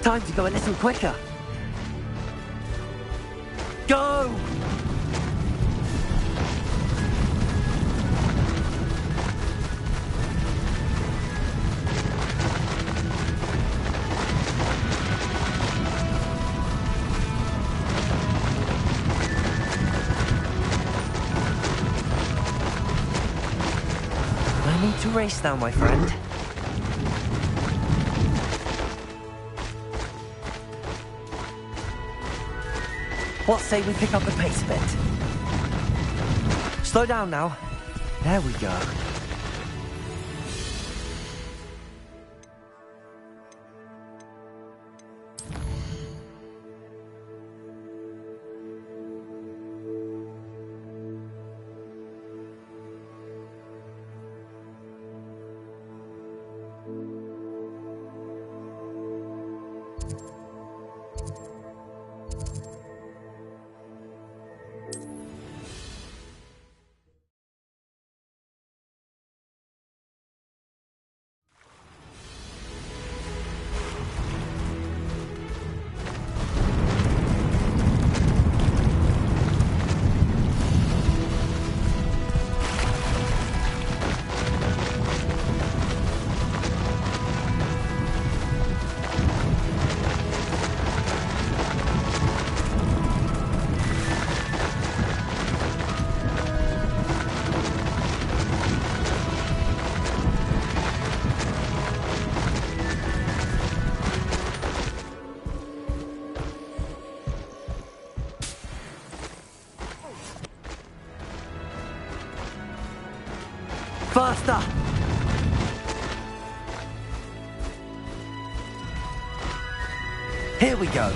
Time to go a little quicker. Go! I need to race now, my friend. What say we pick up the pace a bit? Slow down now. There we go. Faster! Here we go.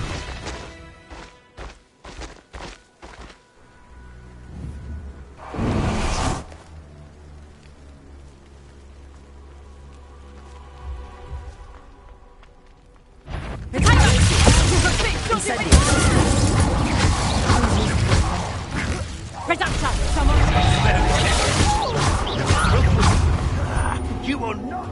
You will not.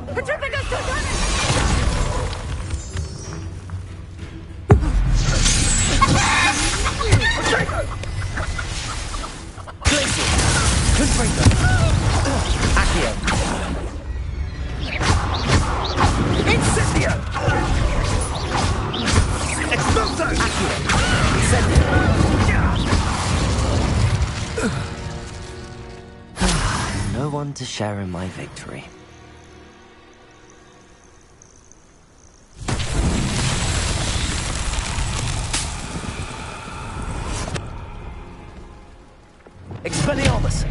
No one to share in my victory. Expelliarmus!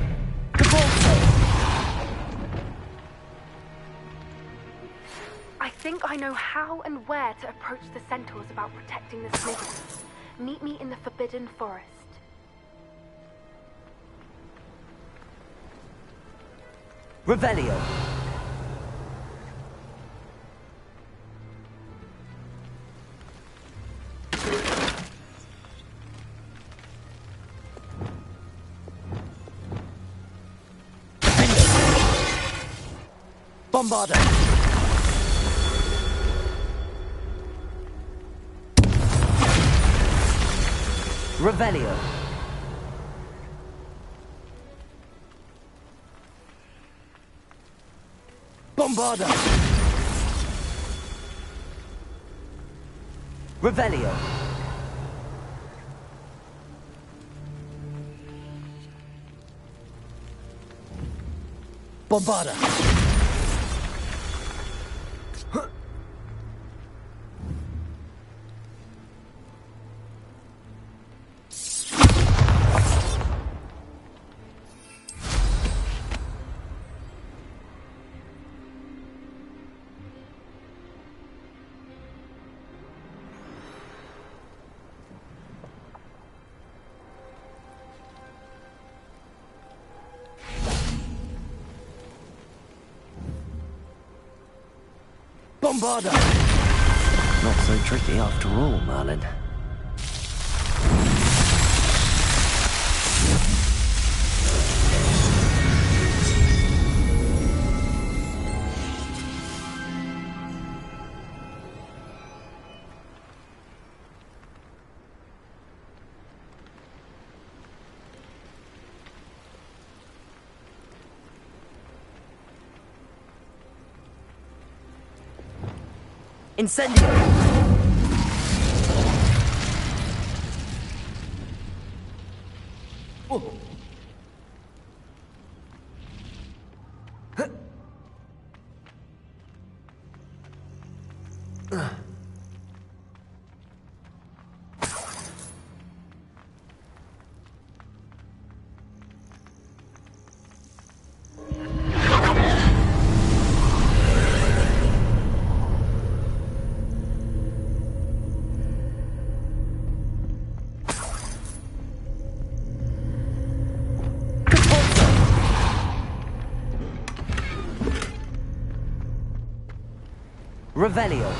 I think I know how and where to approach the centaurs about protecting the Smiths. Meet me in the Forbidden Forest. Revelio. Bombarda. Revelio. Bombarda. Revelio. Bombarda. Bombarda! Not so tricky after all, Merlin. Incendio! Oh. Revelio.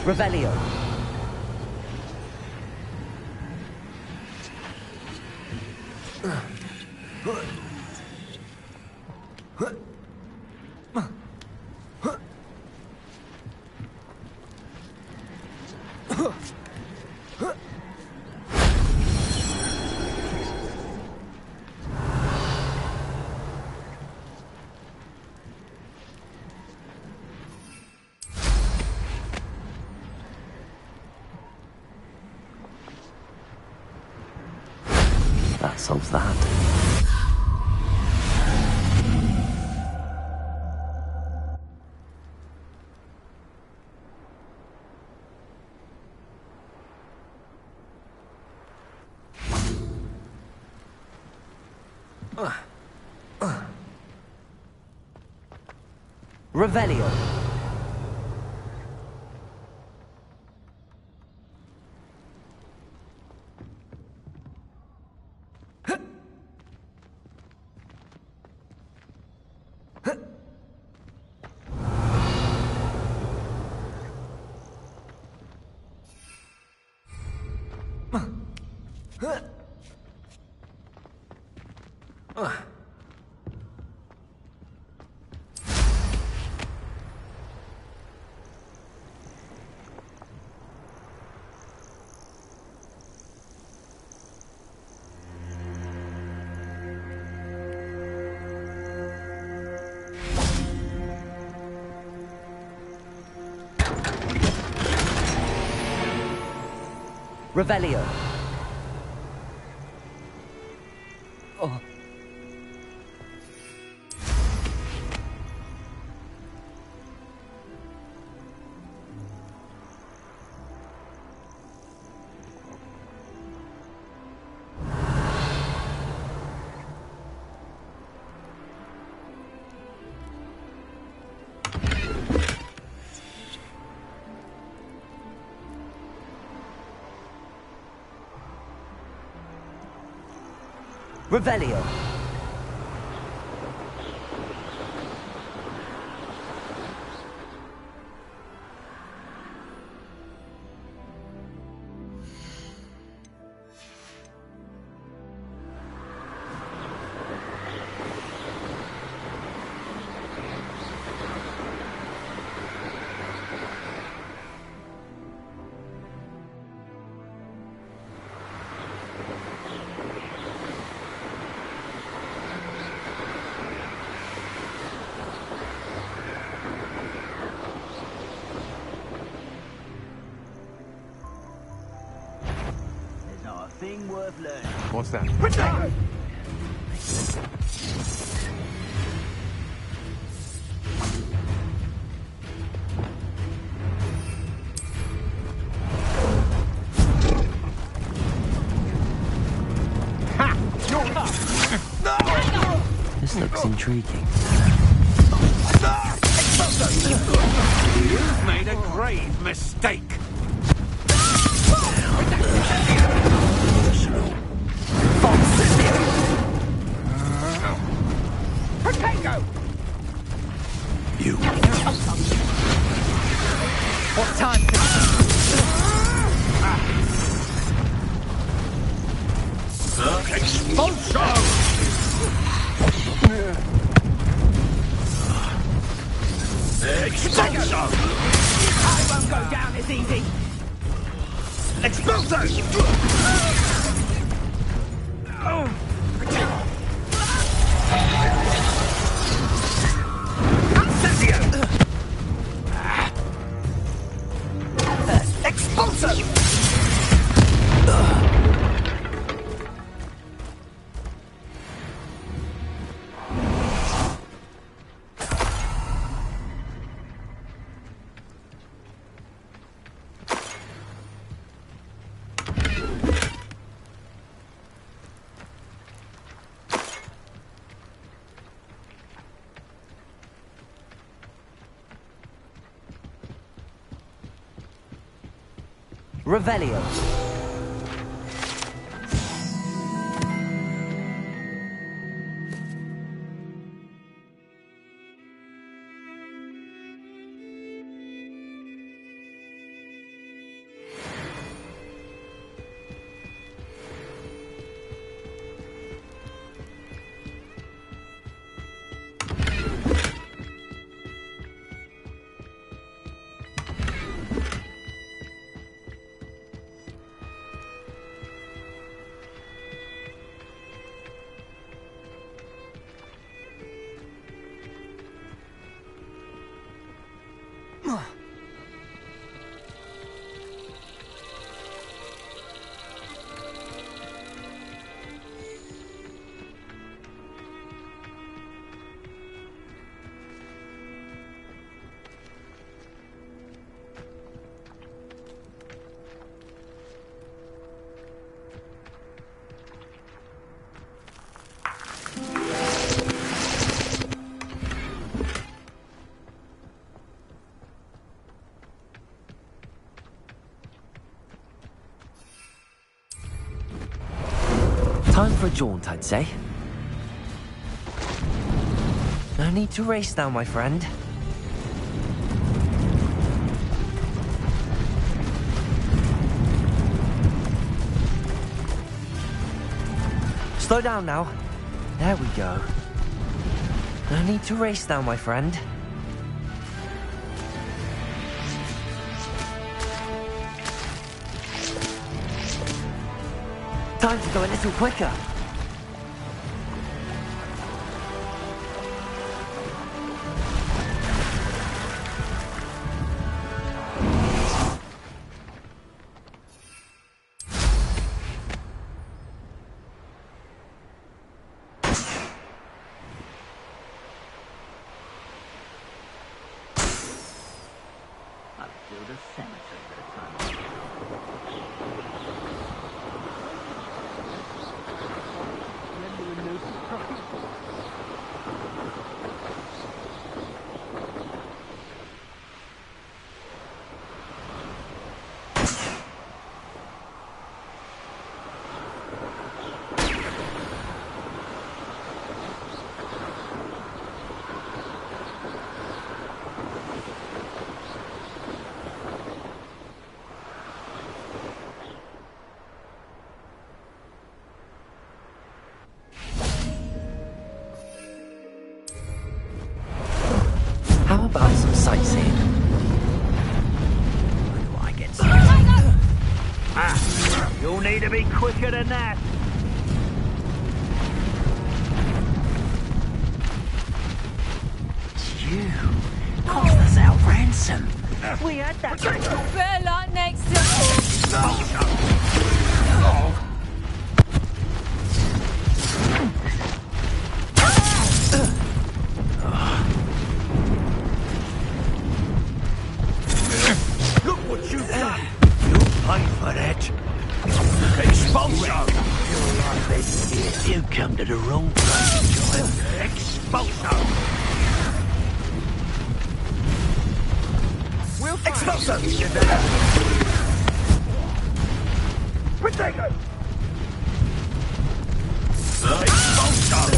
Revelio. That solves that. Revelio. Revelio. Oh. Revelio. Thing worth learning. What's that? This looks intriguing. You've made a grave mistake. Potato! You. What time for Expulsion! Expulsion! I won't go down as easy. Expulsion! Expulsion! Revelio. Time for a jaunt, I'd say. No need to race now, my friend. Slow down now. There we go. No need to race now, my friend. Time to go a little quicker. I'll build a cemetery at a time. How about some sightseeing? Where do I get some? You'll need to be quicker than that. It's you. Cost us our ransom. We had that. Better luck next time. Look what you've done! You'll pay for that! Expulsion! You come to the wrong place, child. Expulsion! We'll expulsion! Potato! Expulsion!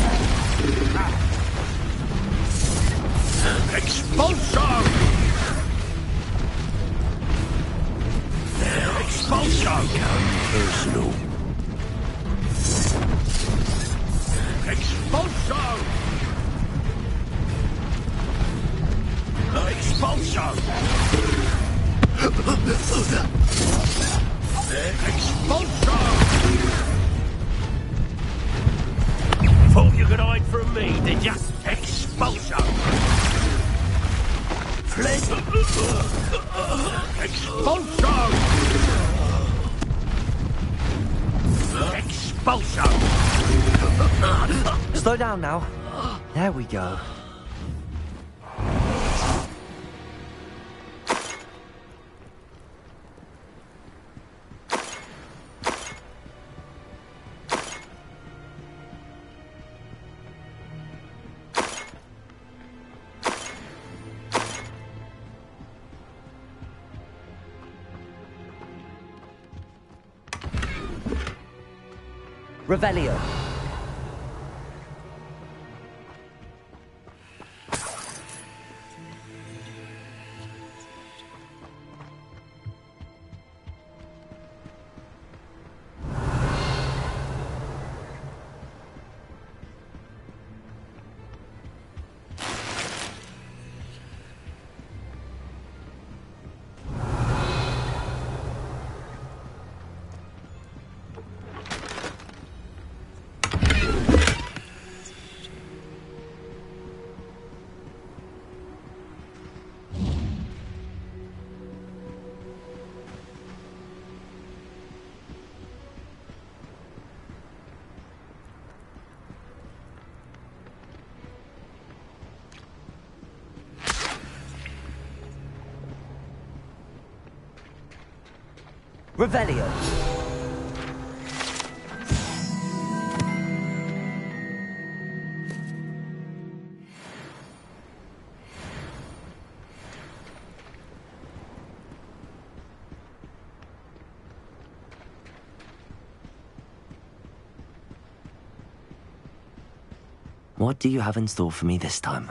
Expulso! Expulso! Personal. Expulso! Expulso! Expulso! Thought you could hide from me, did ya? Expulso! Fled! Expulso! Expulso! Slow down now. There we go. Revelio. Revelio. What do you have in store for me this time?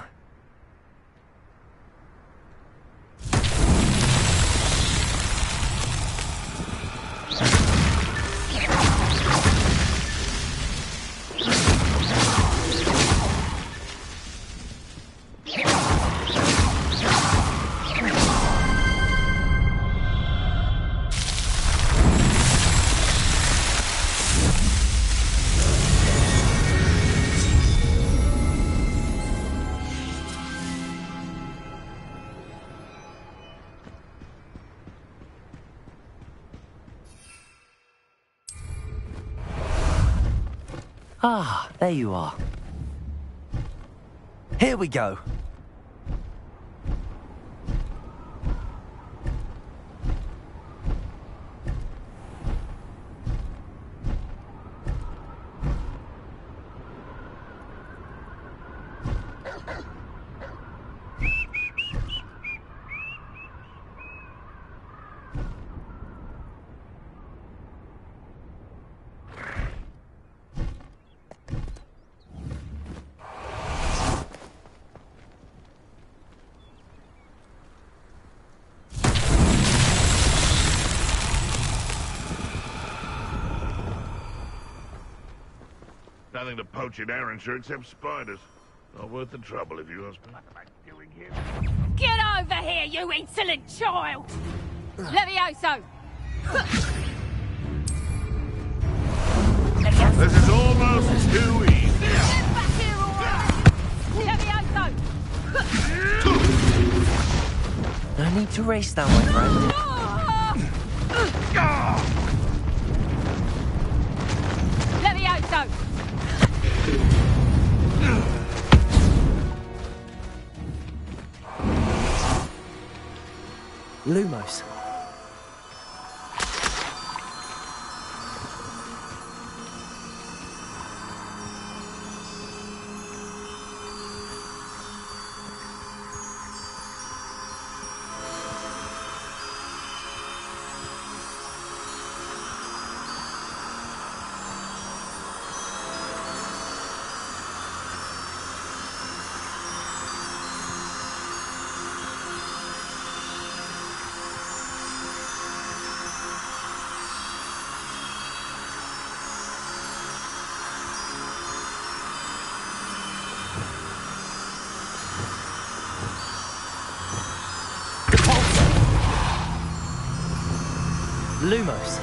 Ah, there you are. Here we go. Nothing to poach in Arrowshire except spiders. Not worth the trouble if you ask me. What am I doing here? Get over here, you insolent child! Levioso! This is almost too easy. Get back here, all right! Levioso! No need to race now, my friend. Levioso! Lumos. Lumos.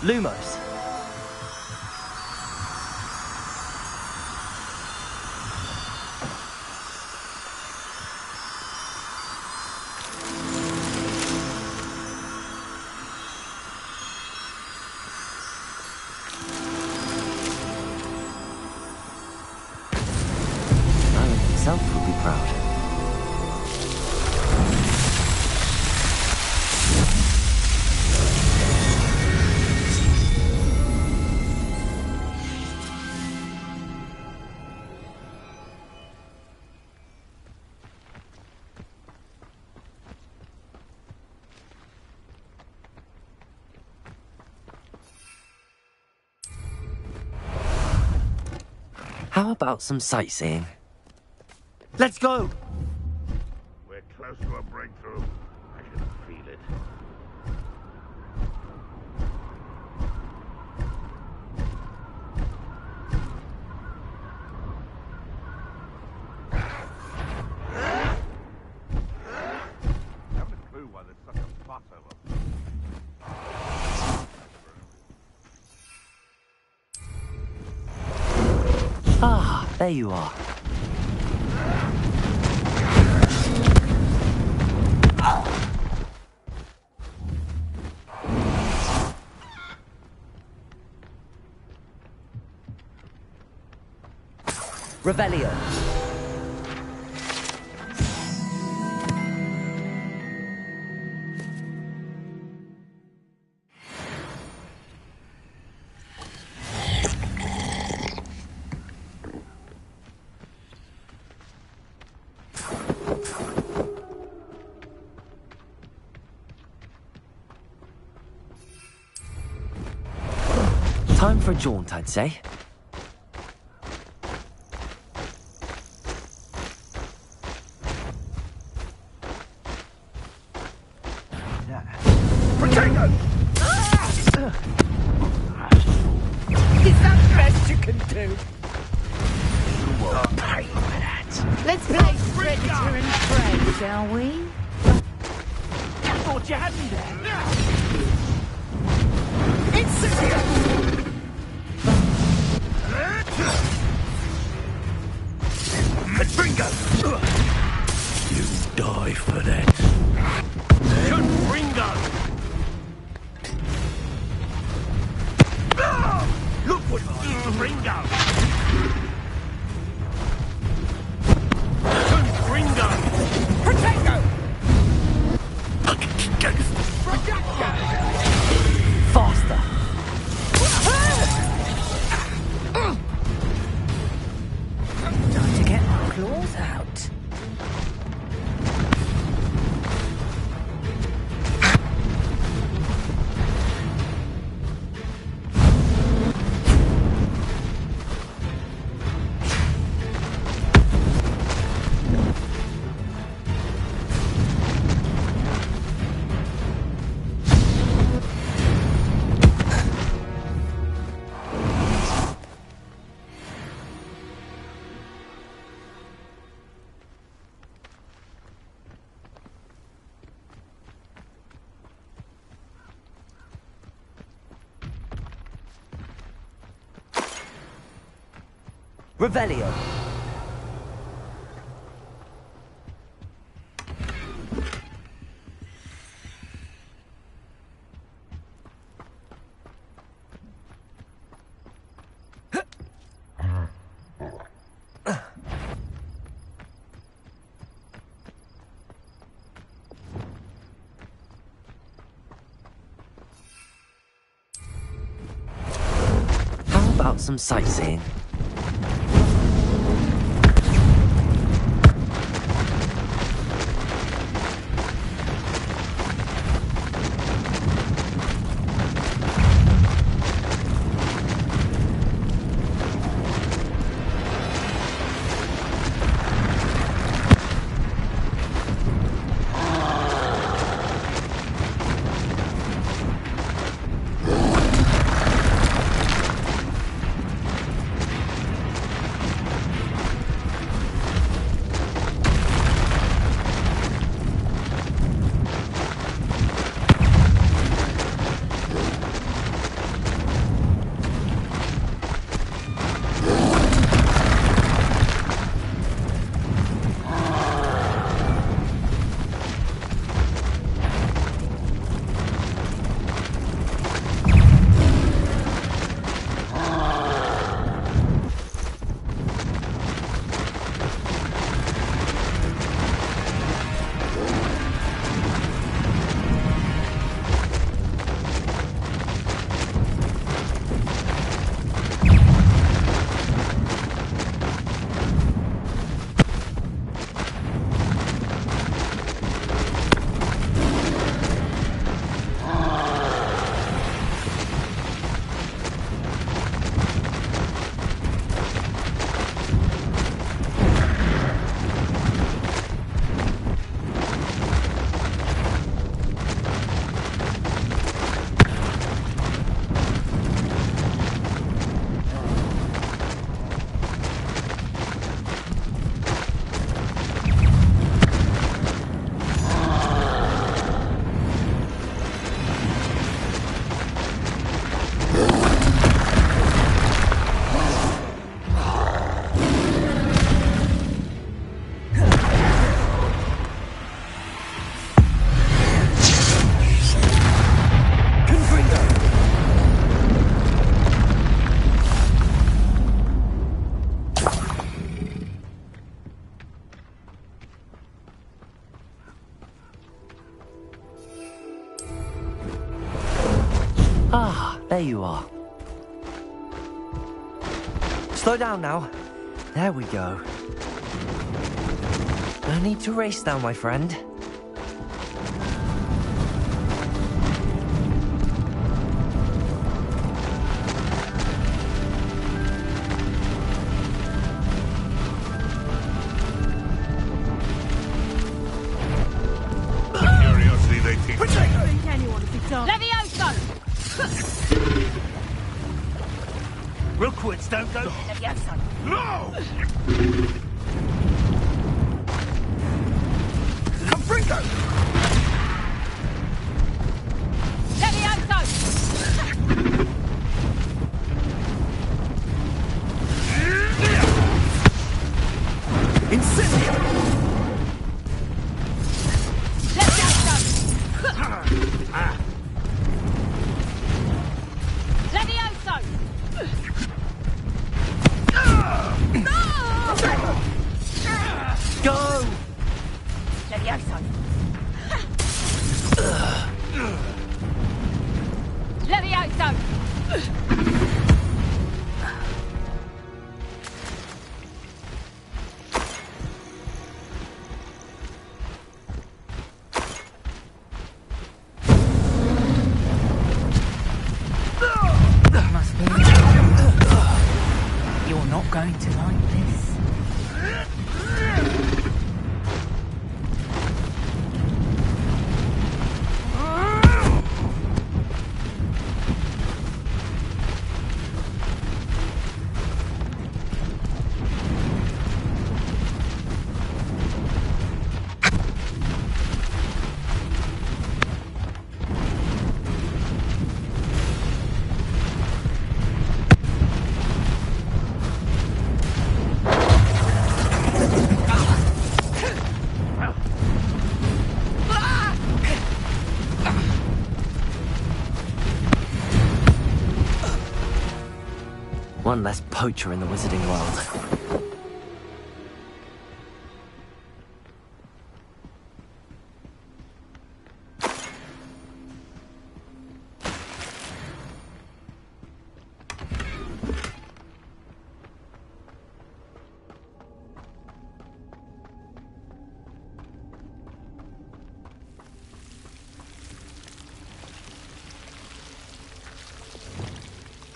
Lumos. Alan himself would be proud. How about some sightseeing? Let's go! We're close to a breakthrough. I can feel it. I haven't a clue why there's such a fuss over. Ah, there you are. Revelio. Time for a jaunt, I'd say. Potato! Is that the best you can do? You won't pay for that. Let's play Predator and Prey, shall we? I thought you had me there. Incendio! Ringo! You die for that. Ringo! Look what you did to Ringo! Ringo! Potato! Faster! Time to get my claws out. Revelio. How about some sightseeing? There you are. Slow down now. There we go. No need to race now, my friend. Curiosity they teach. I don't think anyone would be done. Levioso! Rookwoods don't go. Levioso! No! Confringo! Levioso! Incendio! Levioso! Go! Levioso! Levioso! Must be. You're not going to like this. One less poacher in the wizarding world.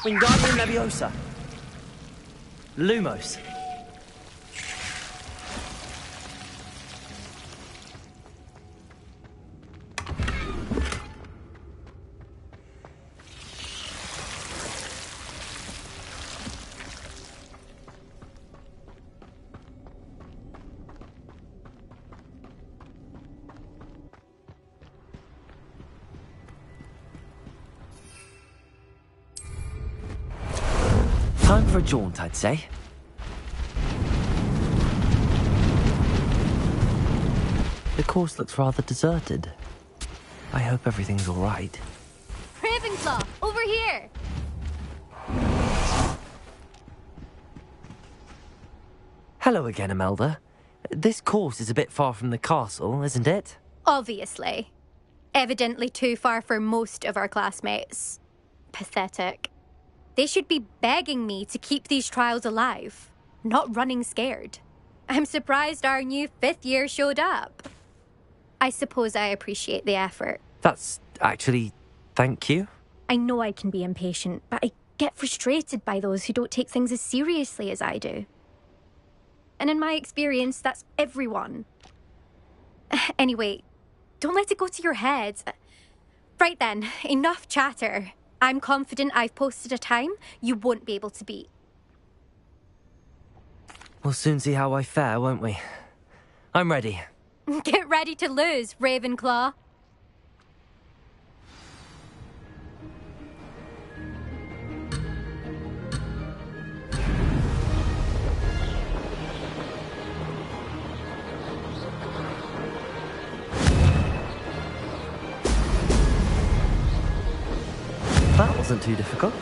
Wingardium Leviosa. Lumos. Time for a jaunt, I'd say. The course looks rather deserted. I hope everything's all right. Ravenclaw, over here! Hello again, Imelda. This course is a bit far from the castle, isn't it? Obviously. Evidently too far for most of our classmates. Pathetic. They should be begging me to keep these trials alive, not running scared. I'm surprised our new 5th year showed up. I suppose I appreciate the effort. That's actually... thank you. I know I can be impatient, but I get frustrated by those who don't take things as seriously as I do. And in my experience, that's everyone. Anyway, don't let it go to your head. Right then, enough chatter. I'm confident I've posted a time you won't be able to beat. We'll soon see how I fare, won't we? I'm ready. Get ready to lose, Ravenclaw. That wasn't too difficult.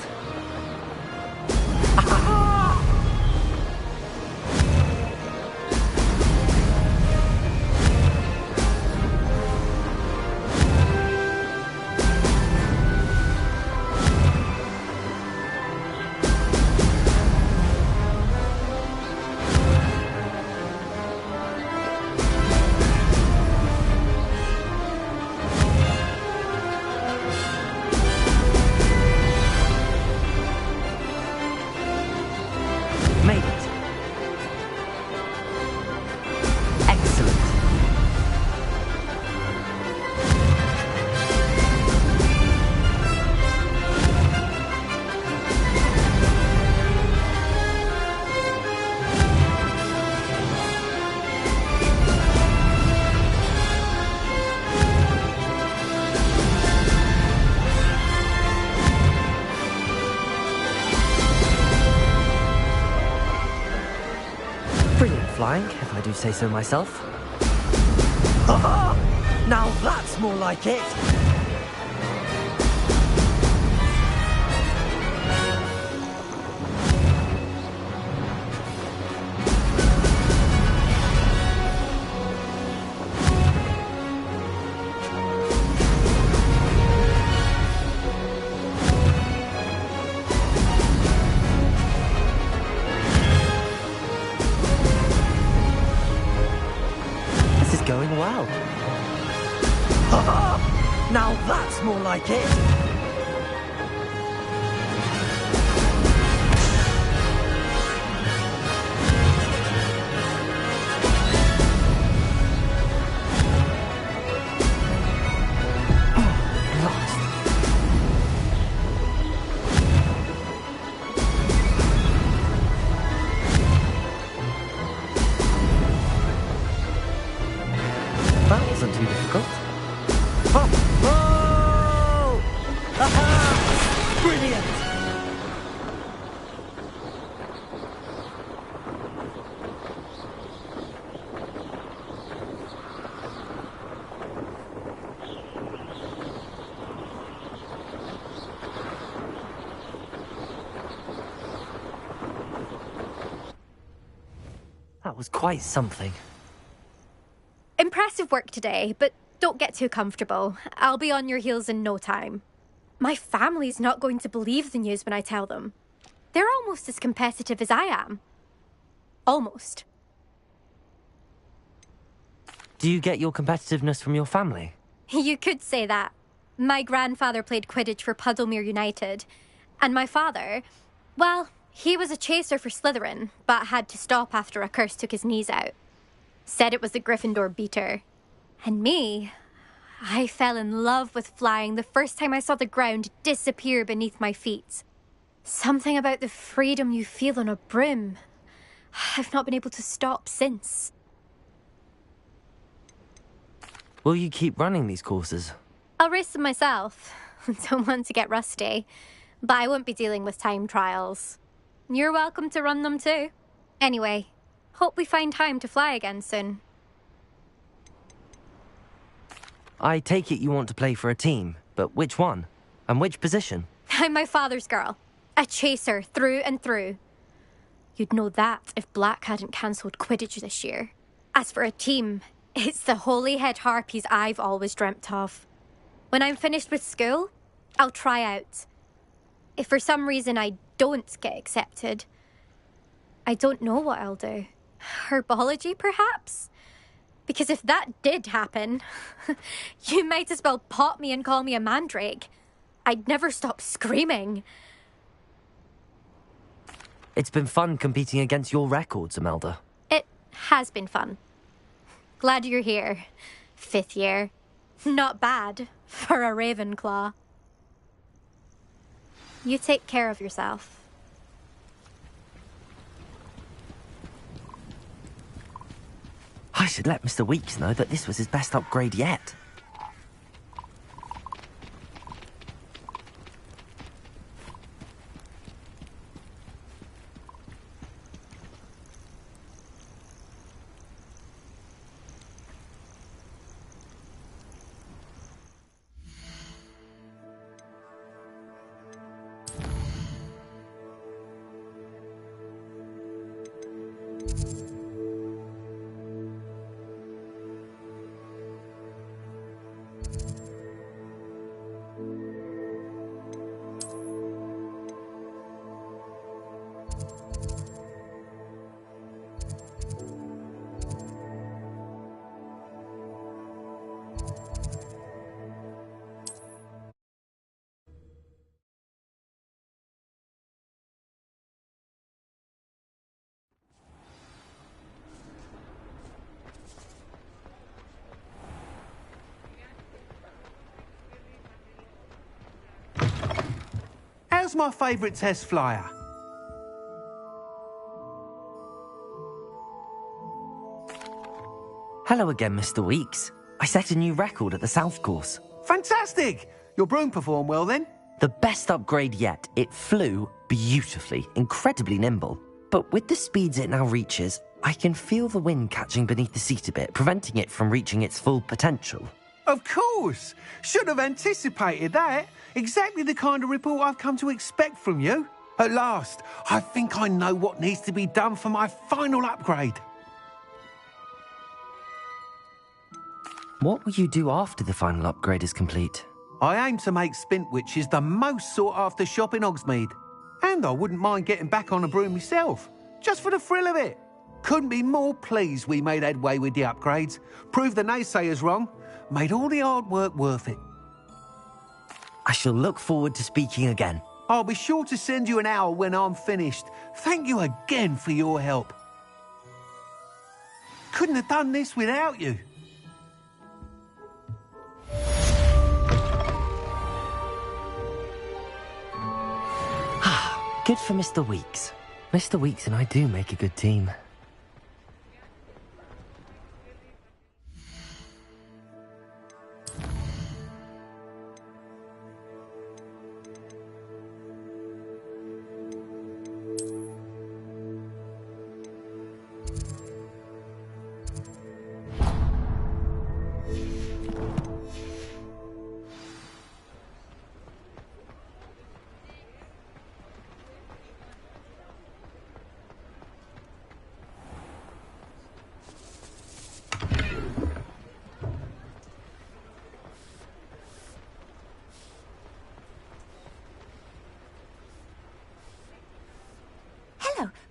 satisfying, if I do say so myself. Now that's more like it! Going well. Now that's more like it. That wasn't too difficult. Oh! Aha! Brilliant! That was quite something. Impressive work today, but don't get too comfortable. I'll be on your heels in no time. My family's not going to believe the news when I tell them. They're almost as competitive as I am. Almost. Do you get your competitiveness from your family? You could say that. My grandfather played Quidditch for Puddlemere United. And my father, well, he was a chaser for Slytherin, but had to stop after a curse took his knees out. Said it was the Gryffindor beater. And me, I fell in love with flying the first time I saw the ground disappear beneath my feet. Something about the freedom you feel on a broom. I've not been able to stop since. Will you keep running these courses? I'll race them myself. Don't want to get rusty. But I won't be dealing with time trials. You're welcome to run them too. Anyway, hope we find time to fly again soon. I take it you want to play for a team, but which one? And which position? I'm my father's girl. A chaser through and through. You'd know that if Black hadn't cancelled Quidditch this year. As for a team, it's the Holyhead Harpies I've always dreamt of. When I'm finished with school, I'll try out. If for some reason I don't get accepted, I don't know what I'll do. Herbology, perhaps? Because if that did happen, you might as well pop me and call me a mandrake. I'd never stop screaming. It's been fun competing against your records, Imelda. It has been fun. Glad you're here. 5th year. Not bad for a Ravenclaw. You take care of yourself. I should let Mr. Weeks know that this was his best upgrade yet. How's my favourite test flyer? Hello again, Mr. Weeks. I set a new record at the South Course. Fantastic! Your broom performed well then? The best upgrade yet. It flew beautifully, incredibly nimble. But with the speeds it now reaches, I can feel the wind catching beneath the seat a bit, preventing it from reaching its full potential. Of course! Should have anticipated that. Exactly the kind of report I've come to expect from you. At last, I think I know what needs to be done for my final upgrade. What will you do after the final upgrade is complete? I aim to make Spintwitches the most sought-after shop in Hogsmeade. And I wouldn't mind getting back on a broom myself, just for the thrill of it. Couldn't be more pleased we made headway with the upgrades, proved the naysayers wrong, made all the hard work worth it. I shall look forward to speaking again. I'll be sure to send you an owl when I'm finished. Thank you again for your help. Couldn't have done this without you. Good for Mr. Weeks. Mr. Weeks and I do make a good team.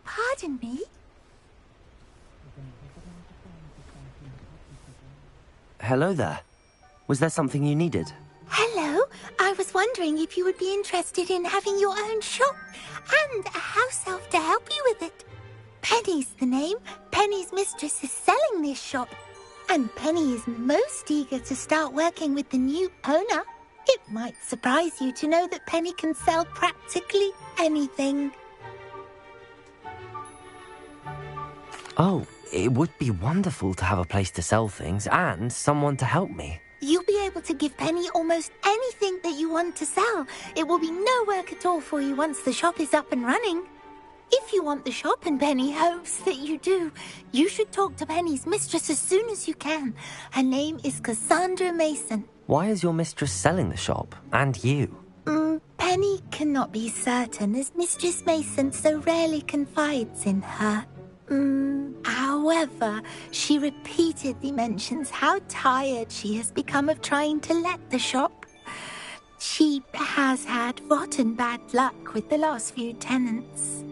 Pardon me? Hello there. Was there something you needed? Hello. I was wondering if you would be interested in having your own shop and a house elf to help you with it. Penny's the name. Penny's mistress is selling this shop. And Penny is most eager to start working with the new owner. It might surprise you to know that Penny can sell practically anything. Oh, it would be wonderful to have a place to sell things and someone to help me. You'll be able to give Penny almost anything that you want to sell. It will be no work at all for you once the shop is up and running. If you want the shop and Penny hopes that you do, you should talk to Penny's mistress as soon as you can. Her name is Cassandra Mason. Why is your mistress selling the shop? And you? Penny cannot be certain as Mistress Mason so rarely confides in her. However, she repeatedly mentions how tired she has become of trying to let the shop. She has had rotten bad luck with the last few tenants.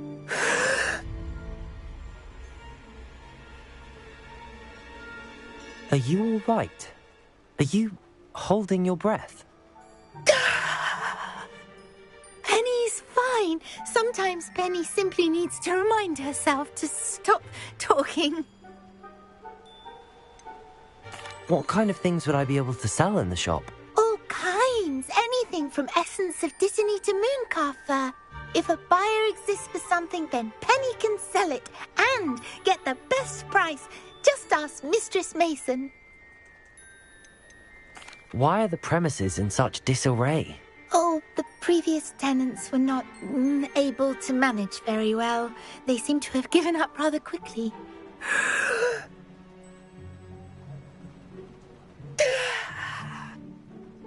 Are you all right? Are you holding your breath? Penny's fine. Sometimes Penny simply needs to remind herself to stop talking. What kind of things would I be able to sell in the shop? All kinds. Anything from essence of Disney to mooncalf fur. If a buyer exists for something, then Penny can sell it and get the best price. Just ask Mistress Mason. Why are the premises in such disarray? Oh, the previous tenants were not able to manage very well. They seem to have given up rather quickly.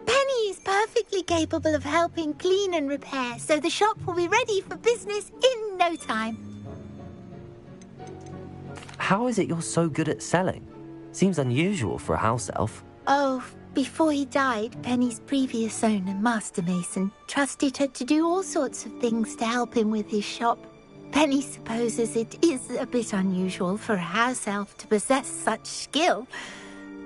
Penny is perfectly capable of helping clean and repair, so the shop will be ready for business in no time. How is it you're so good at selling? Seems unusual for a house elf. Oh, before he died, Penny's previous owner, Master Mason, trusted her to do all sorts of things to help him with his shop. Penny supposes it is a bit unusual for a house elf to possess such skill,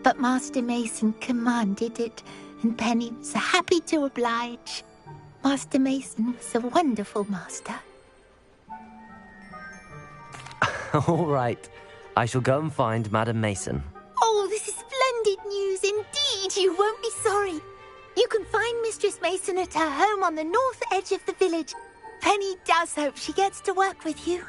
but Master Mason commanded it, and Penny was happy to oblige. Master Mason was a wonderful master. All right. I shall go and find Madam Mason. Oh, this is splendid news indeed. You won't be sorry. You can find Mistress Mason at her home on the north edge of the village. Penny does hope she gets to work with you.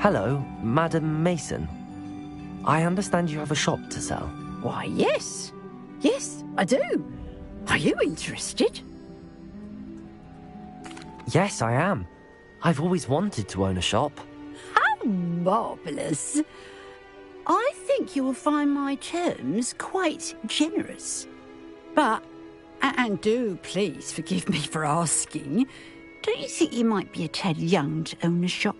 Hello, Madam Mason. I understand you have a shop to sell. Why, yes. Yes, I do. Are you interested? Yes, I am. I've always wanted to own a shop. How marvellous. I think you will find my terms quite generous. But, and do please forgive me for asking, don't you think you might be a tad young to own a shop?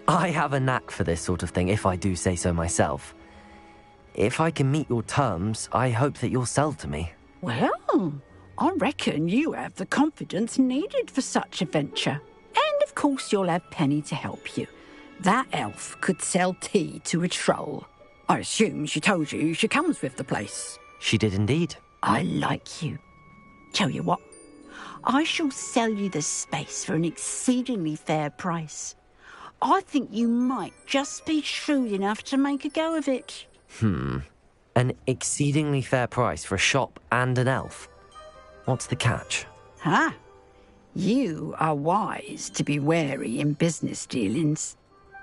I have a knack for this sort of thing, if I do say so myself. If I can meet your terms, I hope that you'll sell to me. Well, I reckon you have the confidence needed for such a venture. And of course you'll have Penny to help you. That elf could sell tea to a troll. I assume she told you she comes with the place. She did indeed. I like you. Tell you what, I shall sell you the space for an exceedingly fair price. I think you might just be shrewd enough to make a go of it. An exceedingly fair price for a shop and an elf. What's the catch? Ah, you are wise to be wary in business dealings.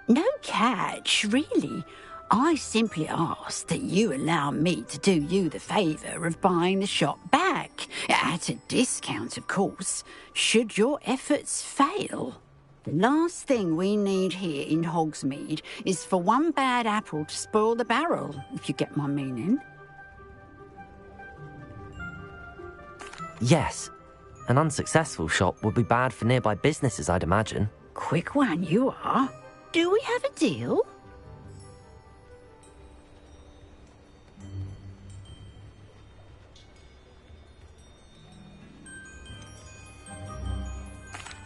No catch, really. I simply ask that you allow me to do you the favour of buying the shop back, at a discount, of course, should your efforts fail. The last thing we need here in Hogsmeade is for one bad apple to spoil the barrel, if you get my meaning. Yes. An unsuccessful shop would be bad for nearby businesses, I'd imagine. Quick one you are. Do we have a deal?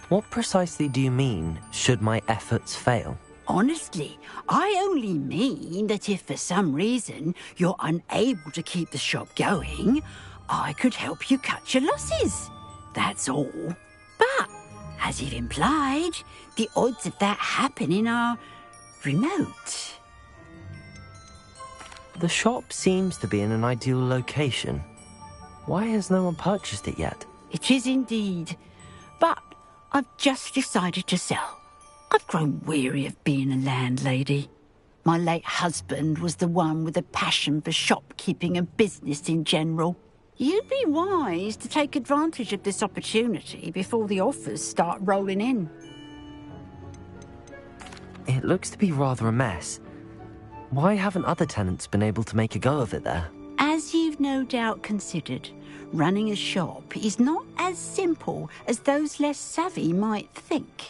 What precisely do you mean, should my efforts fail? Honestly, I only mean that if for some reason you're unable to keep the shop going, I could help you cut your losses. That's all. But, as you've implied, the odds of that happening are remote. The shop seems to be in an ideal location. Why has no one purchased it yet? It is indeed. But I've just decided to sell. I've grown weary of being a landlady. My late husband was the one with a passion for shopkeeping and business in general. You'd be wise to take advantage of this opportunity before the offers start rolling in. It looks to be rather a mess. Why haven't other tenants been able to make a go of it there? As you've no doubt considered, running a shop is not as simple as those less savvy might think.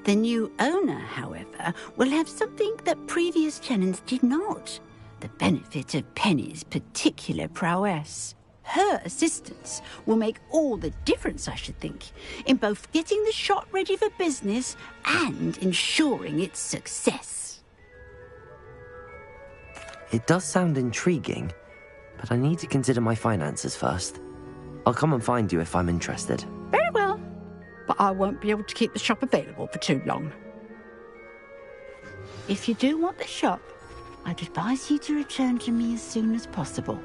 The new owner, however, will have something that previous tenants did not. The benefit of Penny's particular prowess. Her assistance will make all the difference, I should think, in both getting the shop ready for business and ensuring its success. It does sound intriguing, but I need to consider my finances first. I'll come and find you if I'm interested. Very well, but I won't be able to keep the shop available for too long. If you do want the shop, I'd advise you to return to me as soon as possible.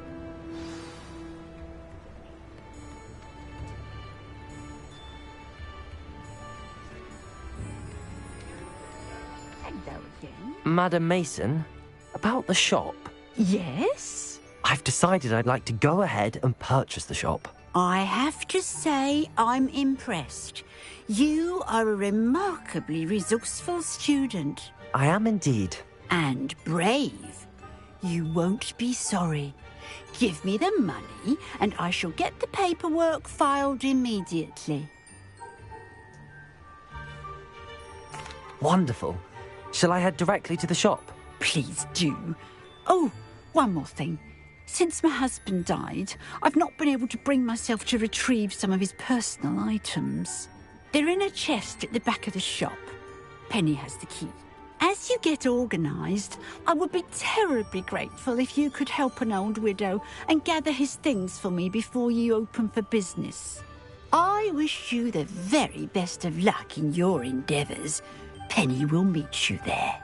Hello again. Madam Mason, about the shop. Yes? I've decided I'd like to go ahead and purchase the shop. I have to say I'm impressed. You are a remarkably resourceful student. I am indeed. And brave. You won't be sorry. Give me the money and I shall get the paperwork filed immediately. Wonderful. Shall I head directly to the shop? Please do. Oh, one more thing. Since my husband died, I've not been able to bring myself to retrieve some of his personal items. They're in a chest at the back of the shop. Penny has the key. As you get organised, I would be terribly grateful if you could help an old widow and gather his things for me before you open for business. I wish you the very best of luck in your endeavours. Penny will meet you there.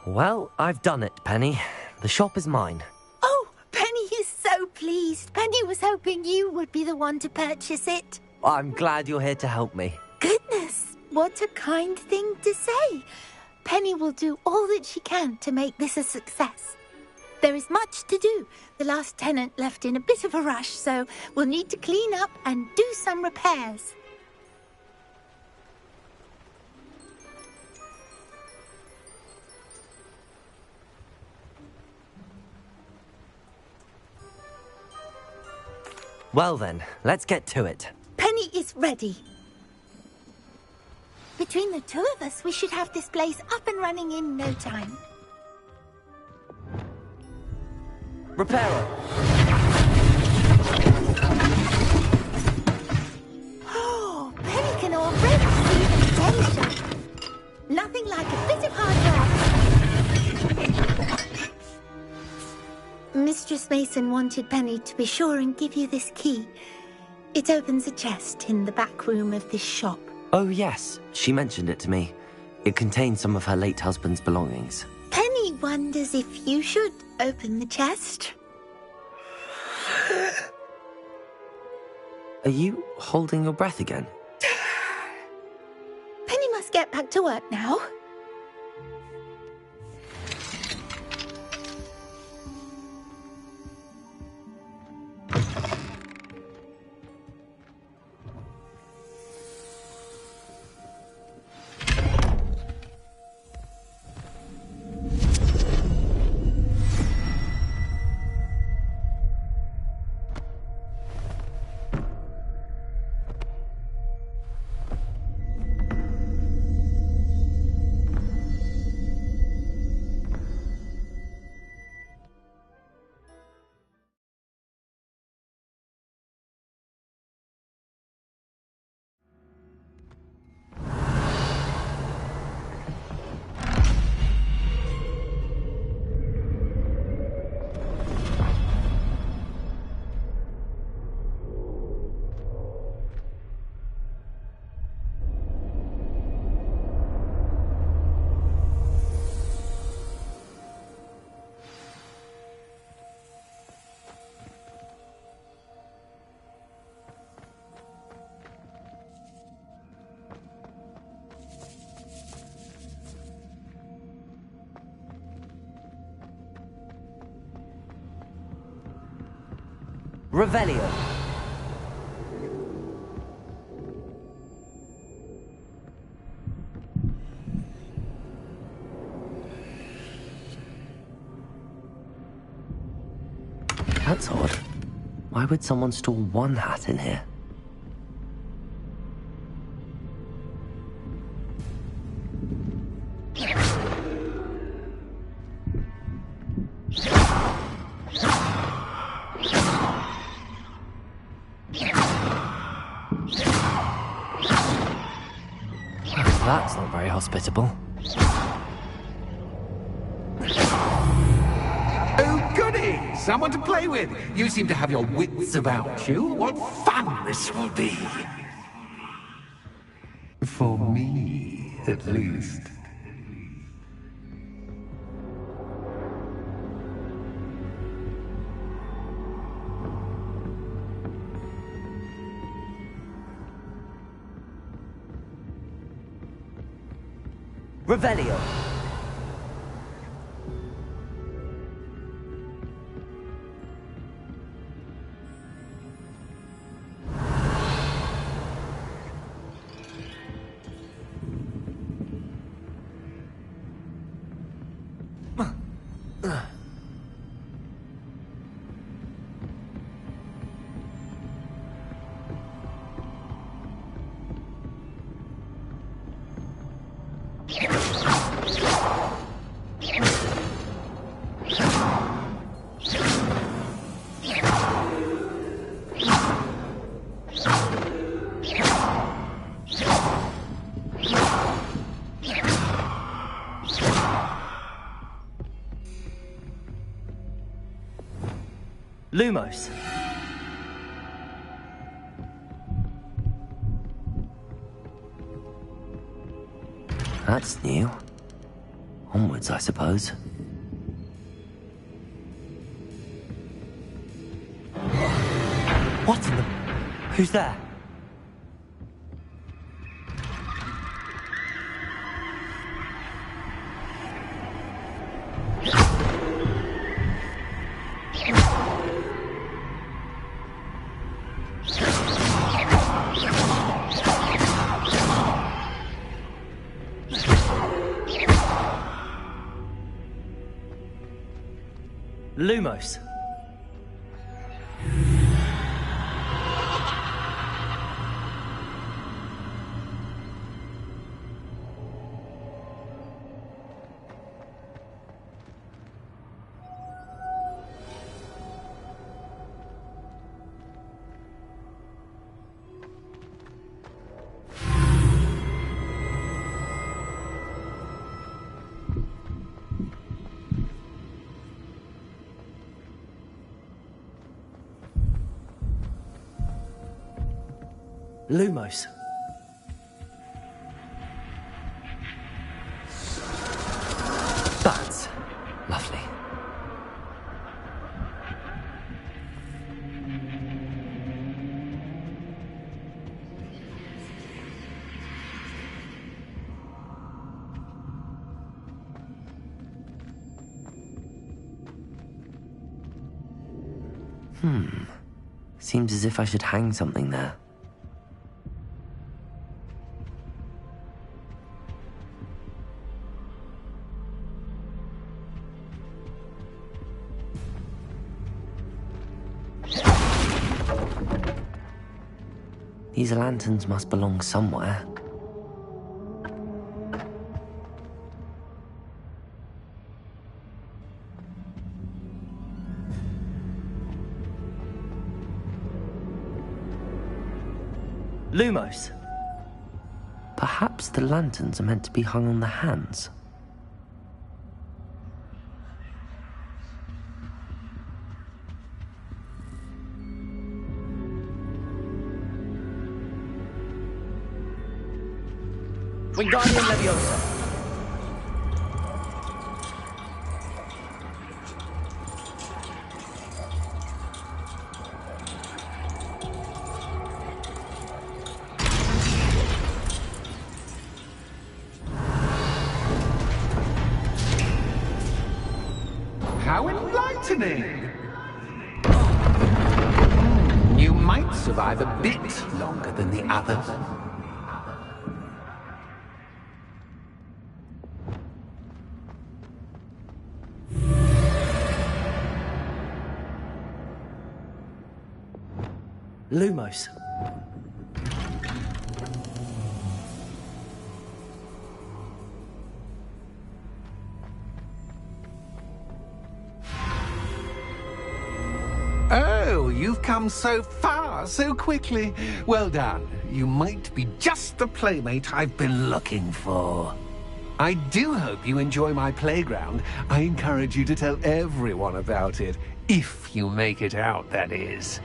Well, I've done it, Penny. The shop is mine. Oh, Penny is so pleased. Penny was hoping you would be the one to purchase it. I'm glad you're here to help me. Goodness, what a kind thing to say. Penny will do all that she can to make this a success. There is much to do. The last tenant left in a bit of a rush, so we'll need to clean up and do some repairs. Well then, let's get to it. Penny is ready. Between the two of us, we should have this place up and running in no time. Reparo! Oh, Penny can already see the potential. Nothing like a bit of hard work. Mistress Mason wanted Penny to be sure and give you this key. It opens a chest in the back room of this shop. Oh yes, she mentioned it to me. It contains some of her late husband's belongings. Penny wonders if you should open the chest. Are you holding your breath again? Penny must get back to work now. Revelio. That's odd. Why would someone store one hat in here? That's not very hospitable. Oh, goody! Someone to play with. You seem to have your wits about you. What fun this will be. For me, at least. Revelio. Lumos. That's new. Onwards, I suppose. What in the... Who's there? Lumos. Lumos. That's lovely. Seems as if I should hang something there. These lanterns must belong somewhere. Lumos. Perhaps the lanterns are meant to be hung on the hands. Wingardium Leviosa. How enlightening! You might survive a bit longer than the others. Lumos. Oh, you've come so far, so quickly. Well done. You might be just the playmate I've been looking for. I do hope you enjoy my playground. I encourage you to tell everyone about it. If you make it out, that is.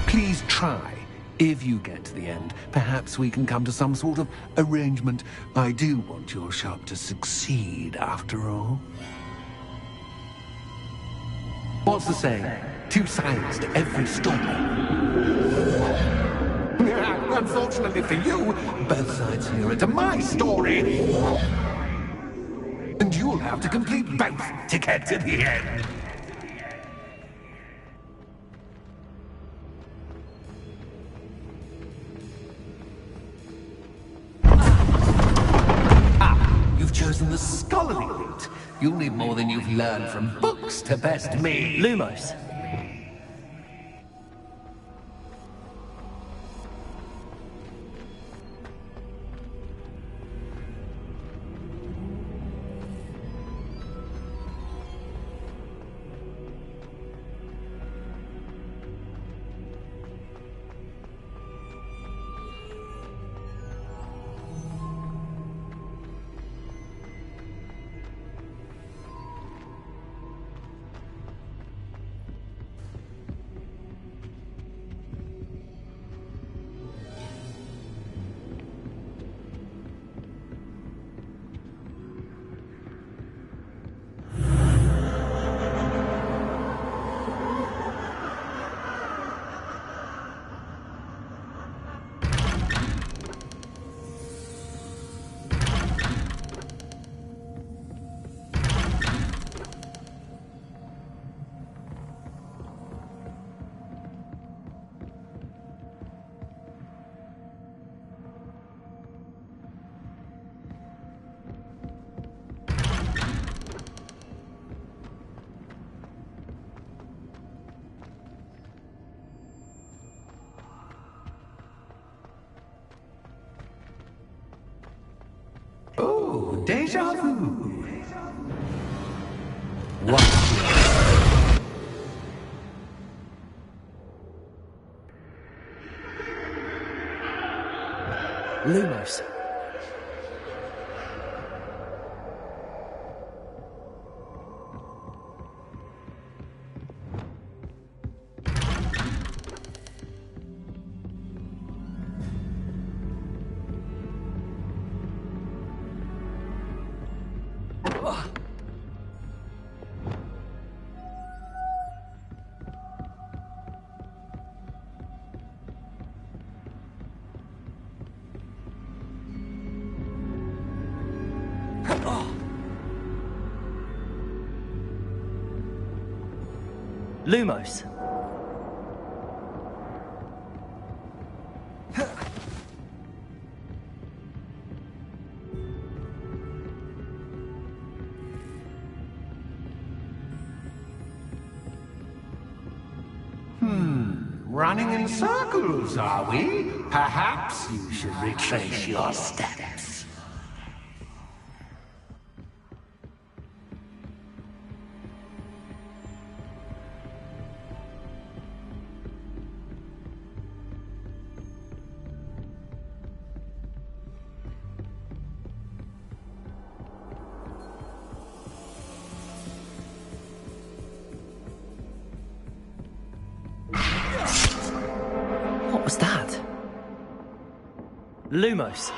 Please try. If you get to the end, perhaps we can come to some sort of arrangement. I do want your shop to succeed, after all. What's the saying? Two sides to every story. Unfortunately for you, both sides here are to my story. And you'll have to complete both to get to the end. You've chosen the scholarly route. You'll need more than you've learned from books to best me. Lumos. deja vu. What? Lumos. Lumos. Running in circles, are we? Perhaps you should retrace your steps. What was that? Lumos.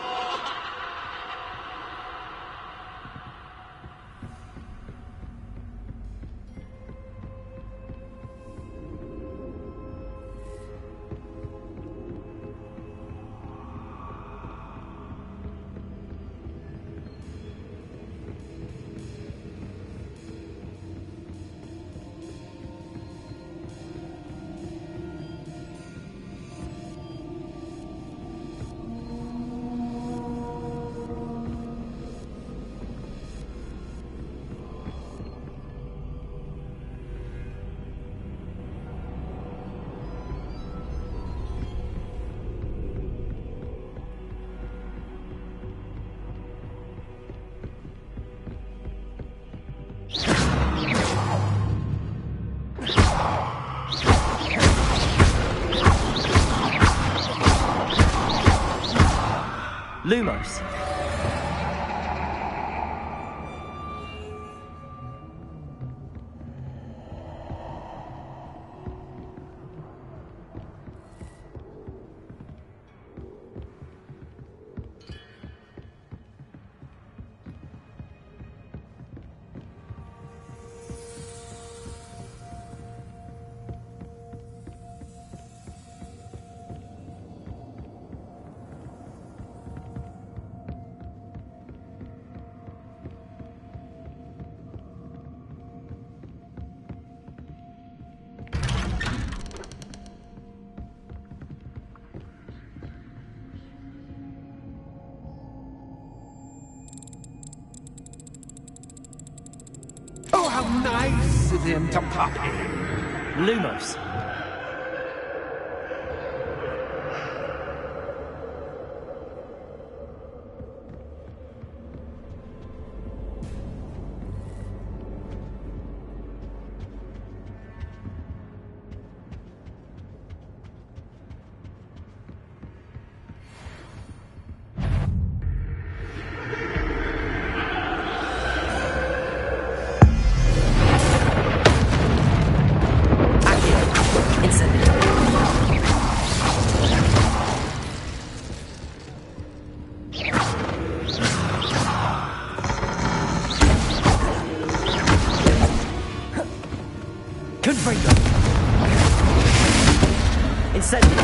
Lumos. Oh, how nice of him to pop in. Lumos. Confringo. Incendio.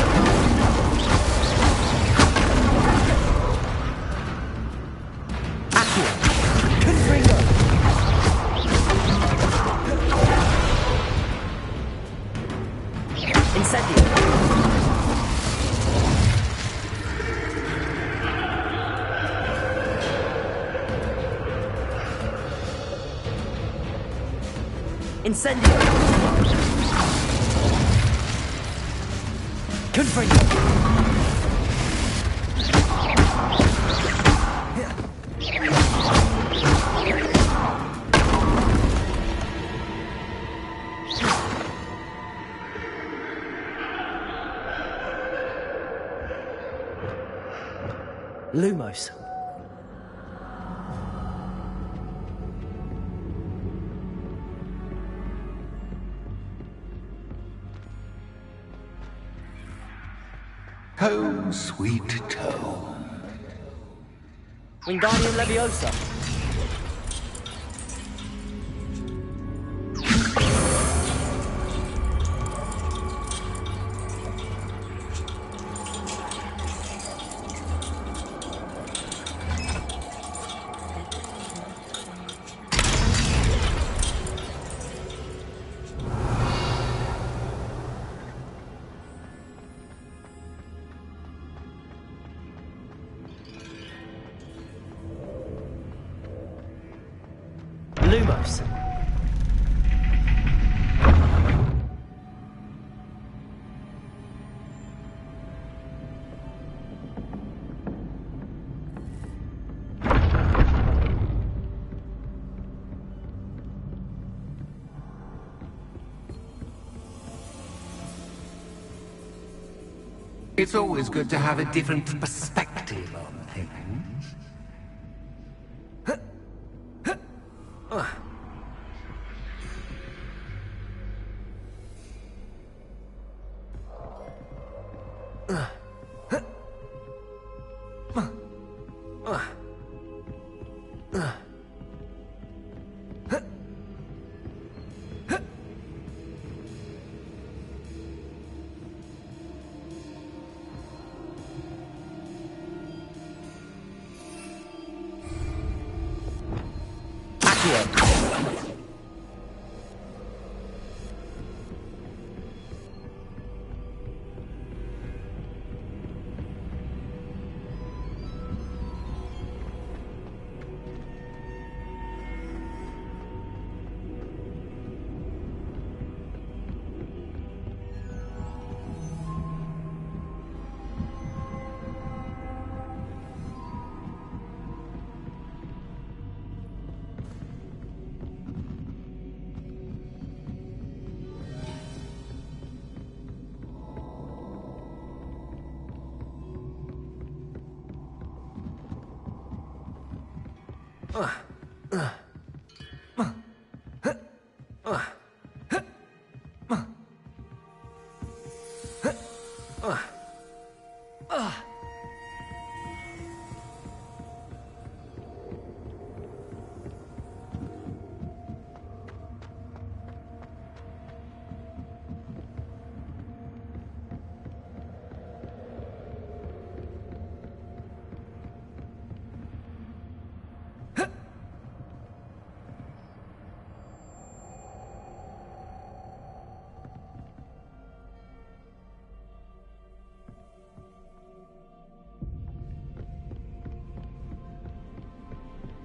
Accio. Confringo. Incendio. Incendio. Confringo. Lumos. Home, sweet home. Wingardium Leviosa. Lumos. It's always good to have a different perspective on things.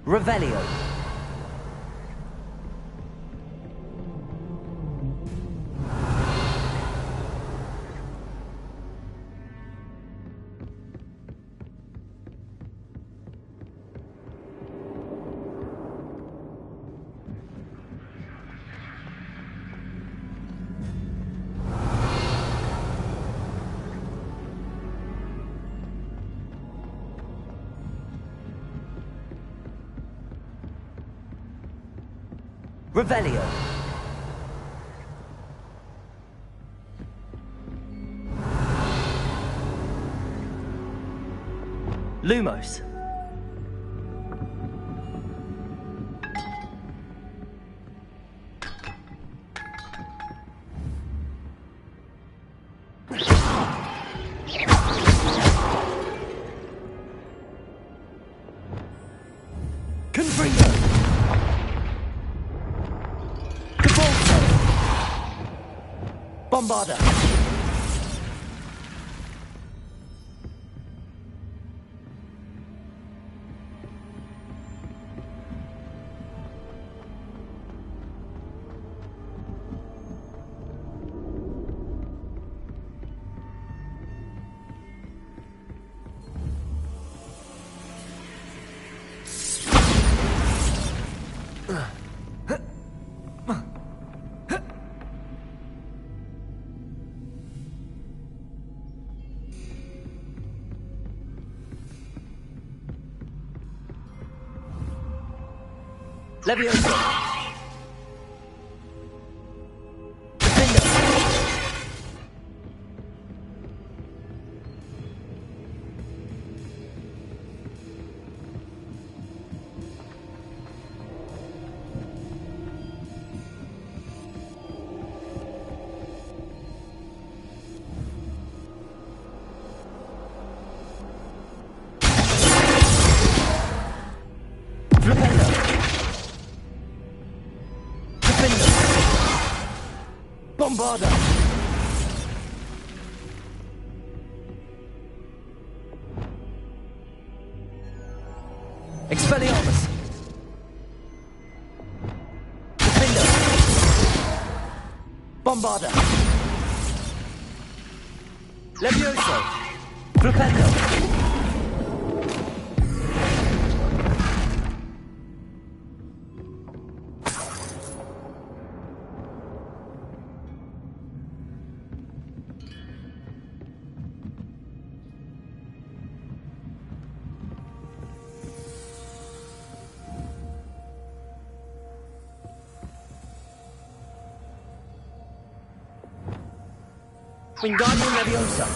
Revelio. Revelio. Lumos. Confringo. Bombarda. Leviosa! Bombarda! Expelliarmus! Defender! Bombarda! Levioso! Flipendo! Wingardium Leviosa!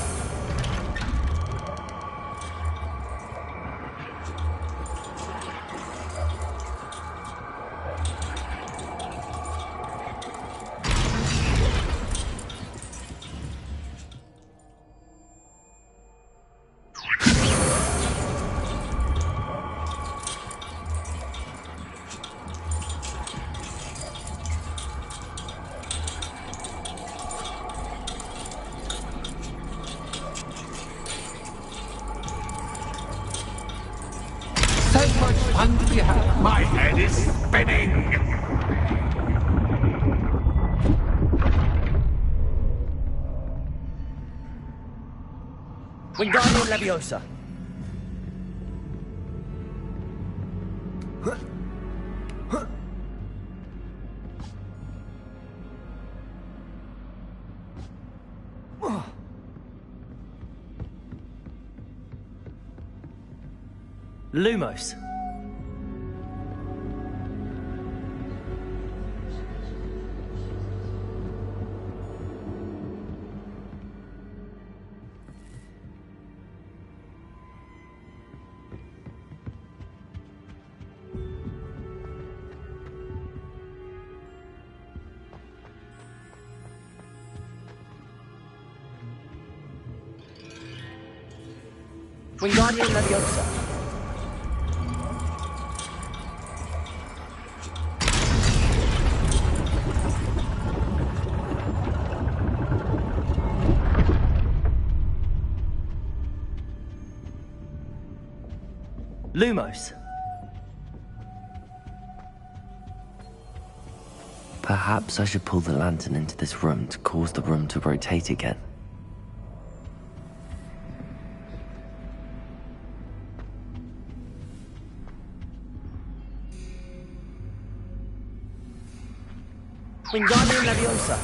So much fun to be had. My head is spinning! Wingardium Leviosa! Lumos! Wingardium Leviosa! Lumos. Perhaps I should pull the lantern into this room to cause the room to rotate again. Wingardium Leviosa.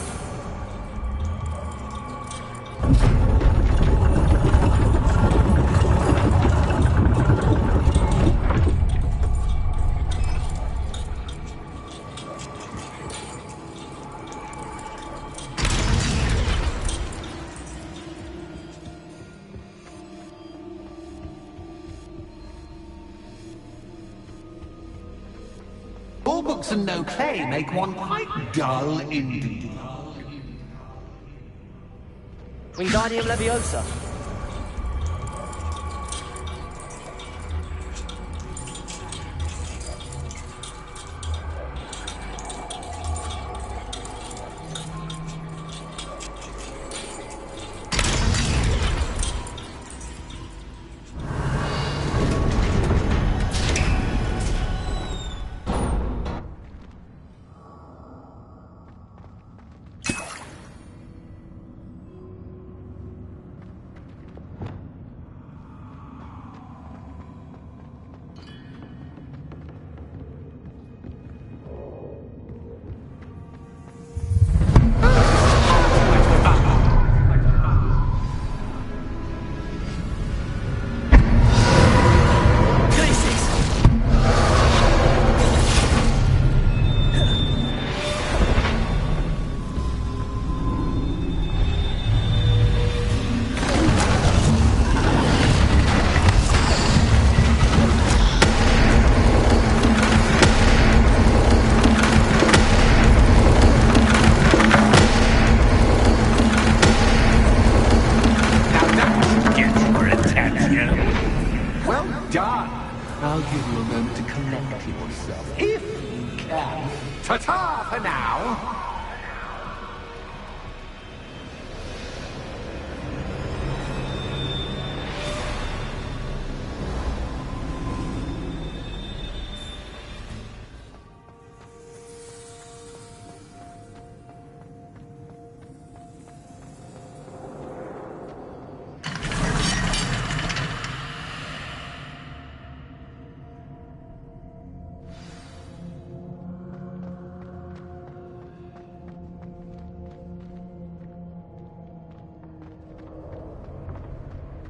All books and no play make one quite dull indeed. Wingardium Leviosa.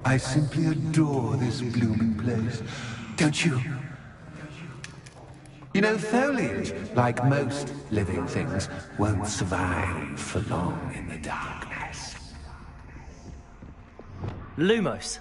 I simply adore this blooming place. Don't you? You know, foliage, like most living things, won't survive for long in the darkness. Lumos.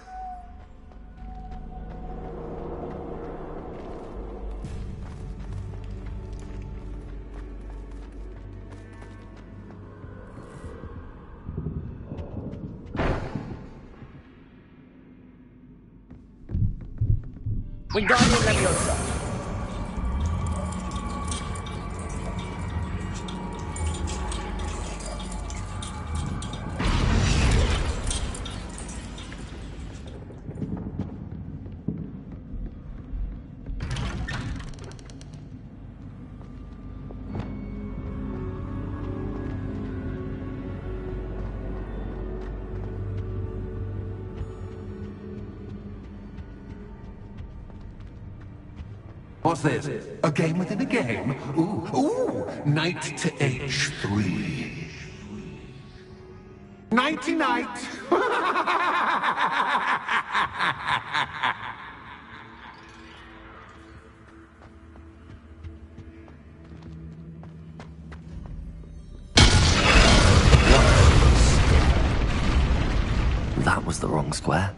Wingardium Leviosa. What's this? A game within a game? Ooh, knight to H3. Nighty-night! That was the wrong square.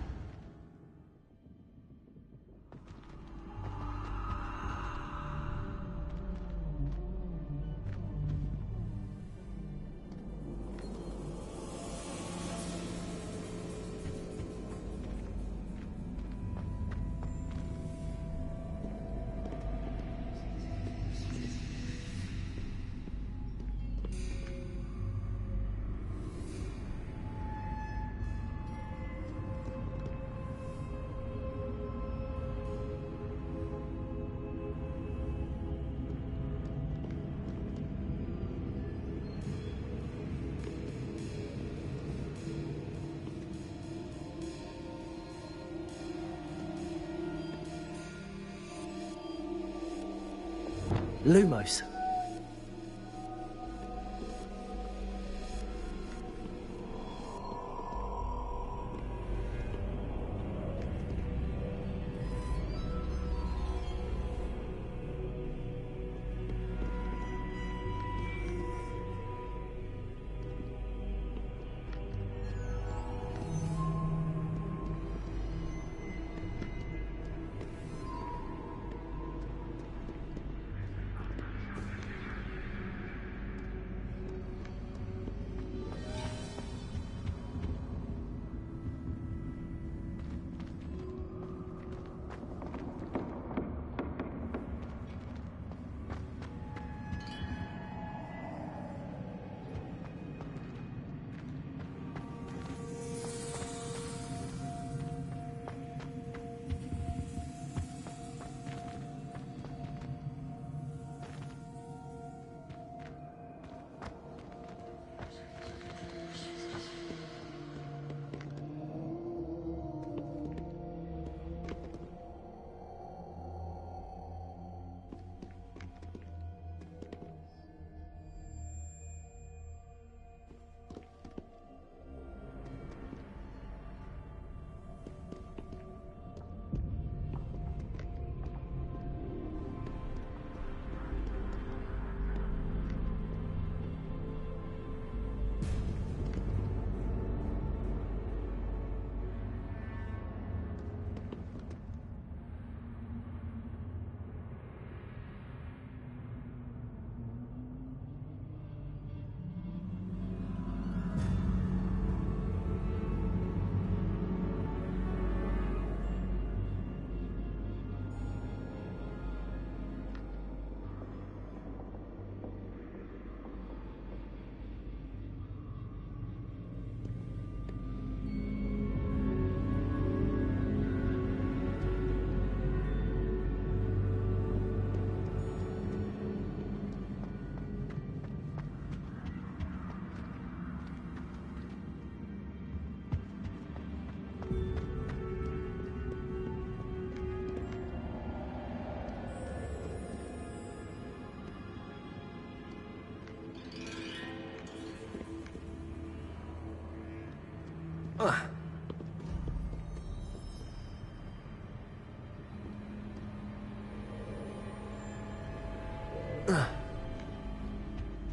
Lumos.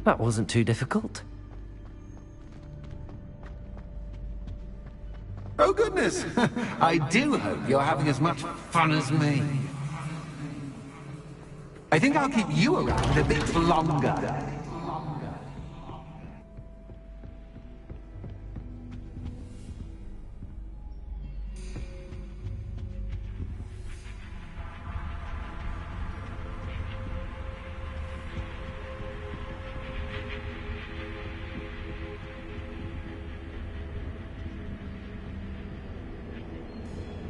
That wasn't too difficult. Oh, goodness! I do hope you're having as much fun as me. I think I'll keep you around a bit longer.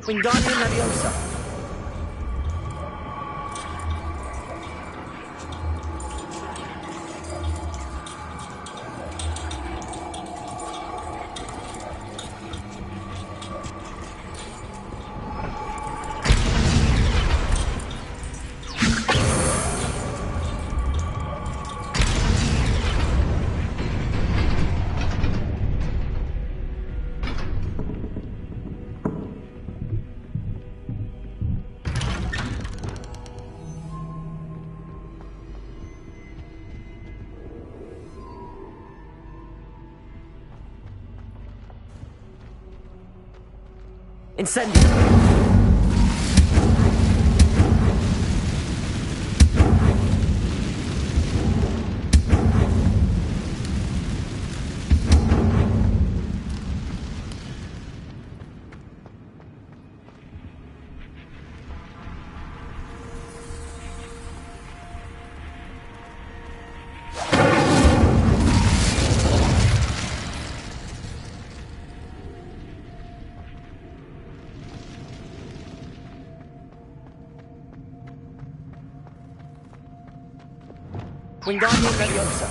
Wingardium Leviosa. Incendio. Wingardium Leviosa.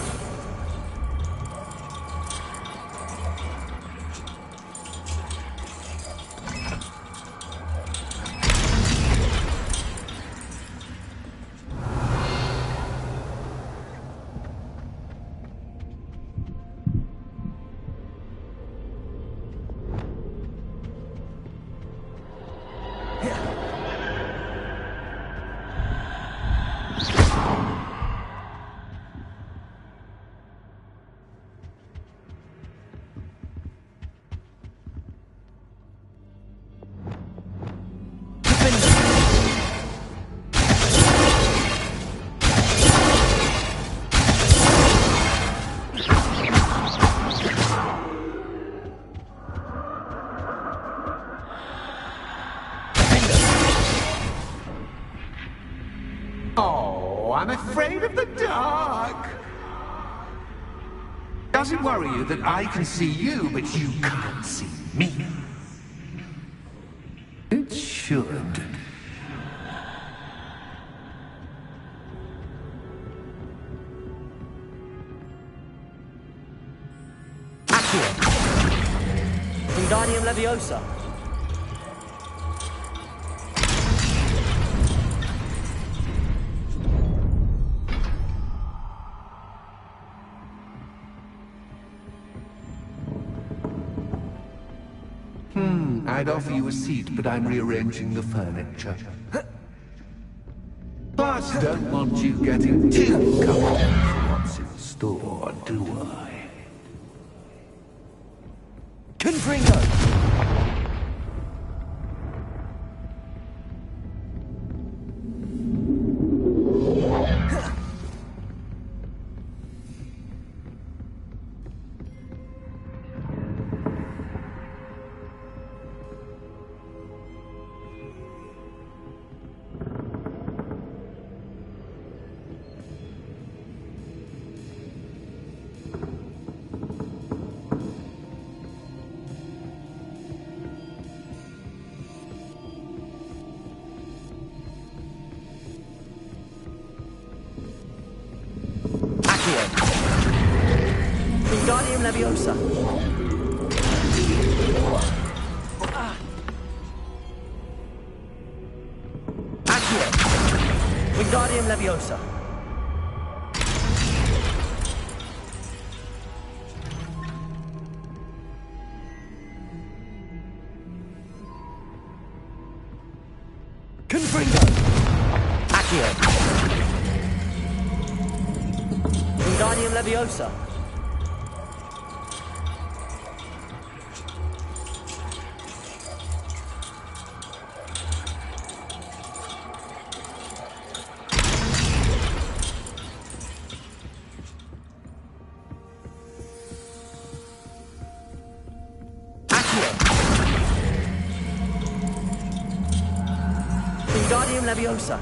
Oh, I'm afraid of the dark. Does it worry you that I can see you, but you can't see me? It should. Accio. Wingardium Leviosa. I'd offer you a seat, but I'm rearranging the furniture. But don't want you getting too comfortable for what's in store, do I? Confringo. Wingardium Leviosa. Accio. Wingardium Leviosa. Confringo. Accio. Wingardium Leviosa. Wingardium Leviosa.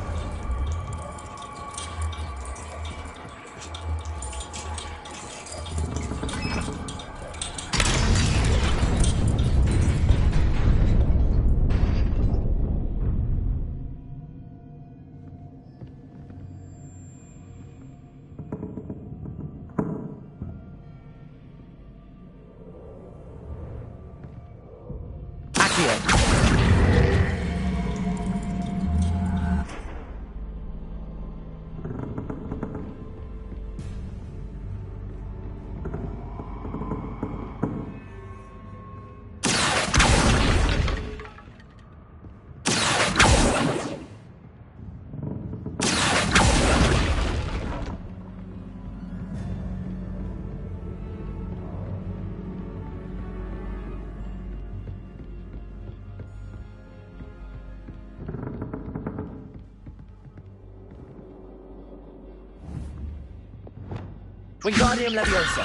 Wingardium Leviosa.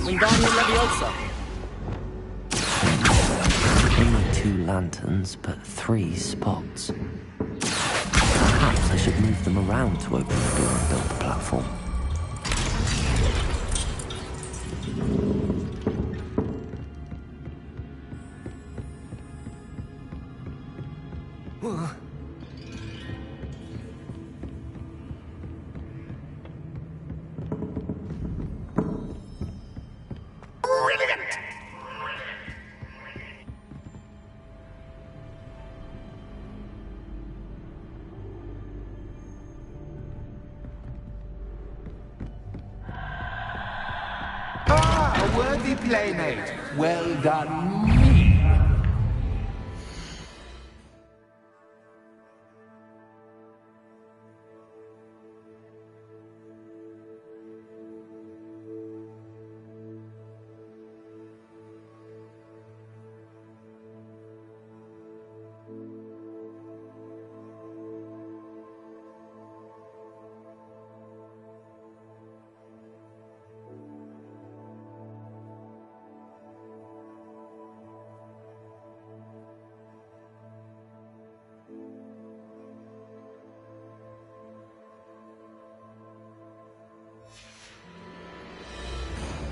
Wingardium Leviosa. Only 2 lanterns, but 3 spots. Perhaps I should move them around to open the door and build the platform. A worthy playmate. Well done, me.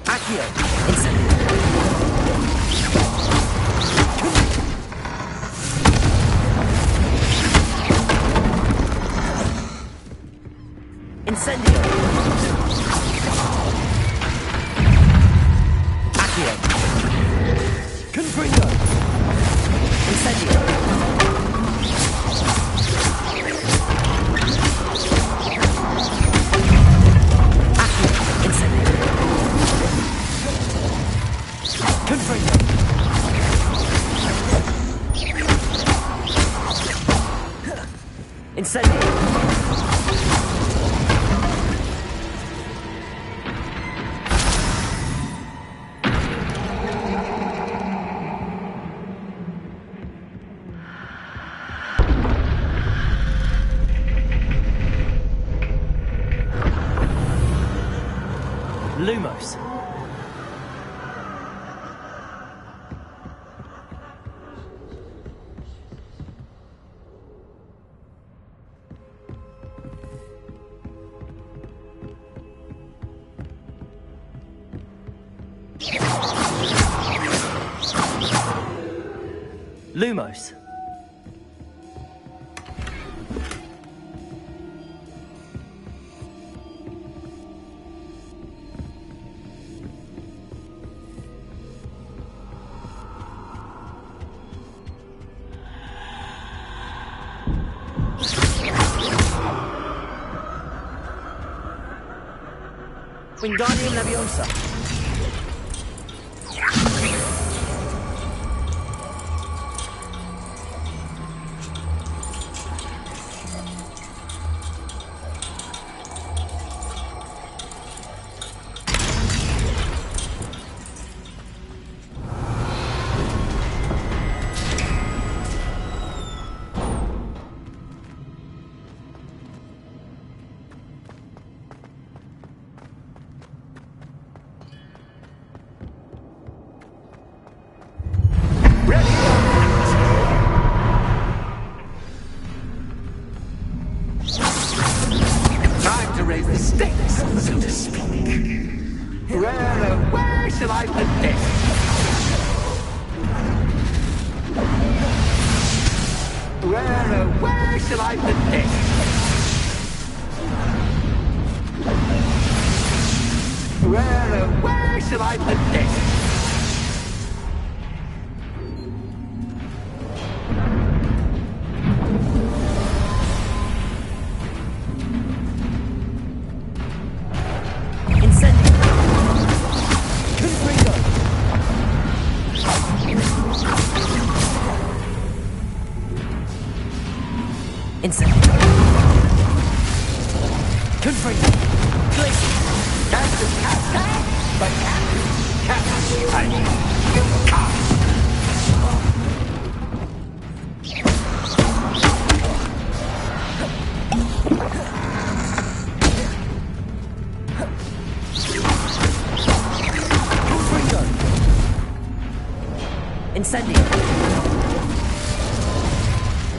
Accio! Incendio! Incendio! Accio! Confringo! Incendio! Accio! Incendio! Confringo! Incendio! Lumos. Lumos. Wingardium Leviosa. shall I put this? Where shall I put this? Where shall I put this?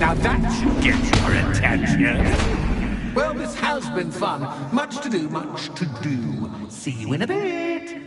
Now that should get your attention. Well, this has been fun. Much to do, much to do. See you in a bit.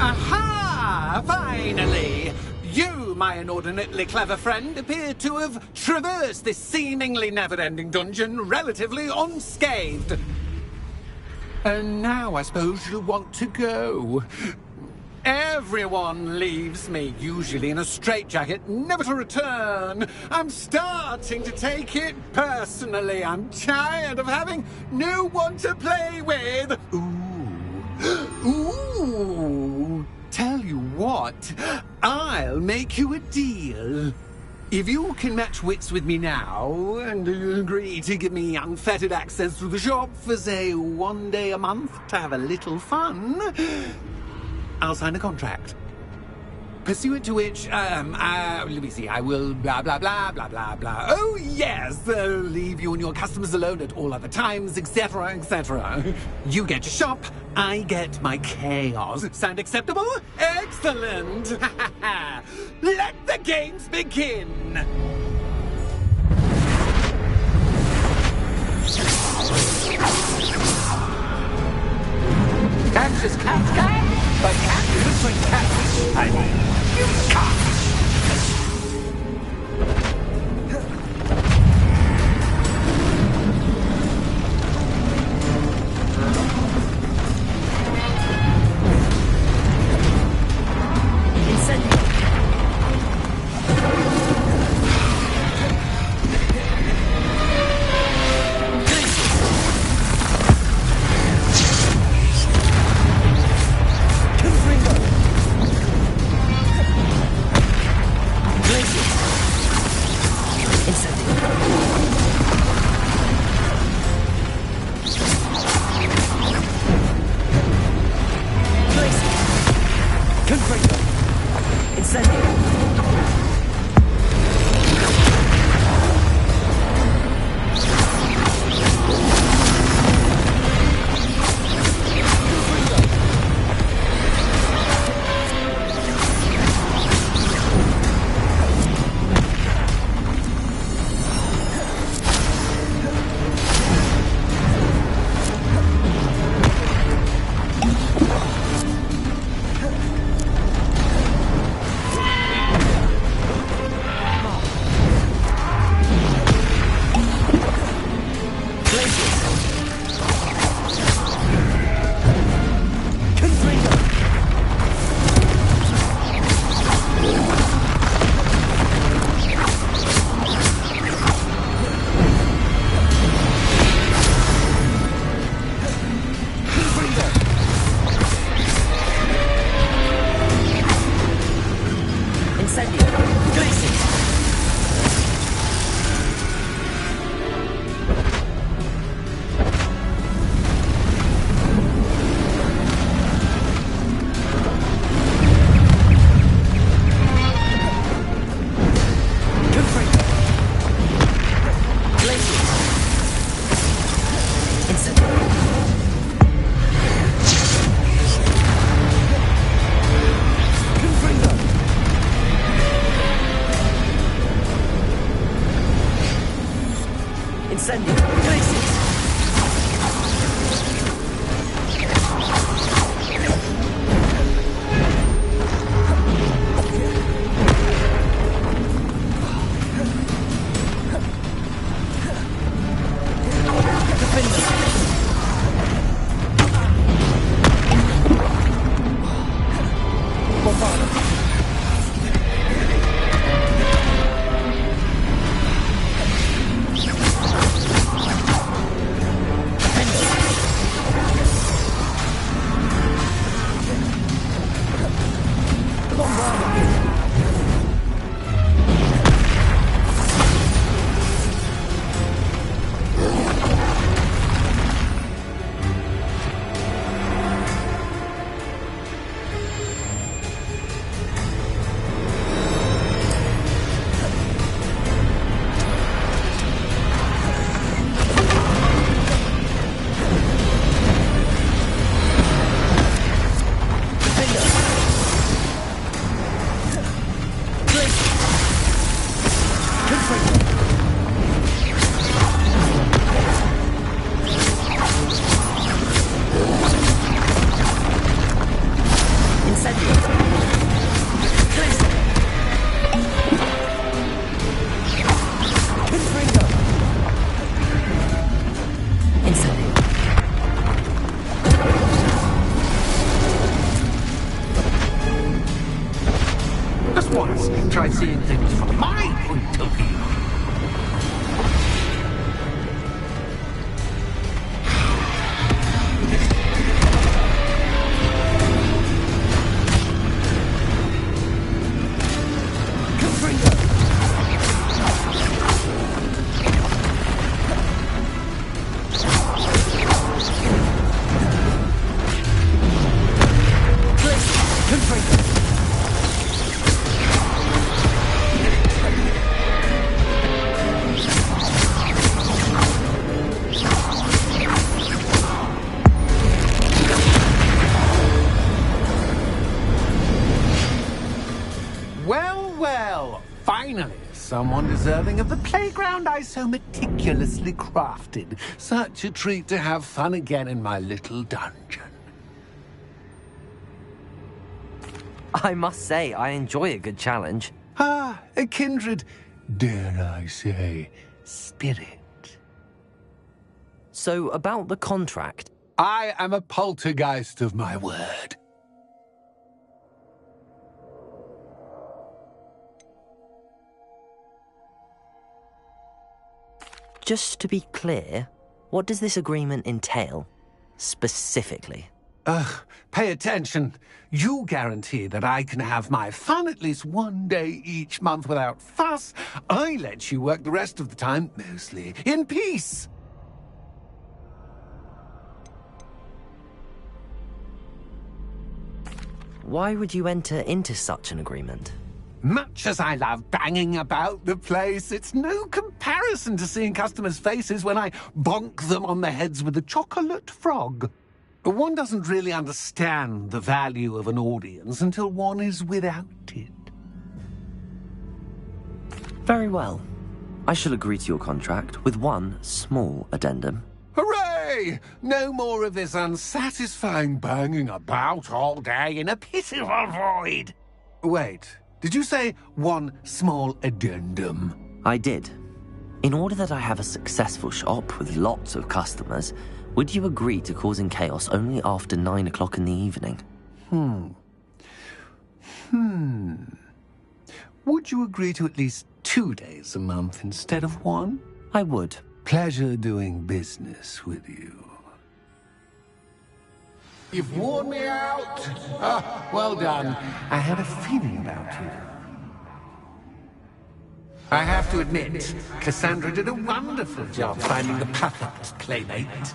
Aha! Finally! You, my inordinately clever friend, appear to have traversed this seemingly never-ending dungeon relatively unscathed. And now I suppose you'll want to go. Everyone leaves me, usually in a straitjacket, never to return. I'm starting to take it personally. I'm tired of having no one to play with. Ooh. Tell you what, I'll make you a deal. If you can match wits with me now, and agree to give me unfettered access to the shop for, say, 1 day a month to have a little fun, I'll sign a contract. Pursuant to which, let me see, I will blah, blah, blah, blah, blah, blah. Oh, yes, leave you and your customers alone at all other times, etc., etc. You get your shop, I get my chaos. Sound acceptable? Excellent! Let the games begin! Catch cat, but cat different cat. I mean, you cat. Incendio. Crisis. Just once, try seeing things from my point of view. Well, finally, someone deserving of the playground I so meticulously crafted. Such a treat to have fun again in my little dungeon. I must say, I enjoy a good challenge. Ah, a kindred, dare I say, spirit. So, about the contract. I am a poltergeist of my word. Just to be clear, what does this agreement entail, specifically? Pay attention. You guarantee that I can have my fun at least one day each month without fuss. I let you work the rest of the time, mostly in peace. Why would you enter into such an agreement? Much as I love banging about the place, it's no comparison to seeing customers' faces when I bonk them on the heads with a chocolate frog. One doesn't really understand the value of an audience until one is without it. Very well. I shall agree to your contract with one small addendum. Hooray! No more of this unsatisfying banging about all day in a pitiful void. Wait, did you say one small addendum? I did. In order that I have a successful shop with lots of customers, would you agree to causing chaos only after 9 o'clock in the evening? Would you agree to at least 2 days a month instead of one? I would. Pleasure doing business with you. You've worn me out. Ah, well done. I had a feeling about you. I have to admit, Cassandra did a wonderful job finding the perfect playmate.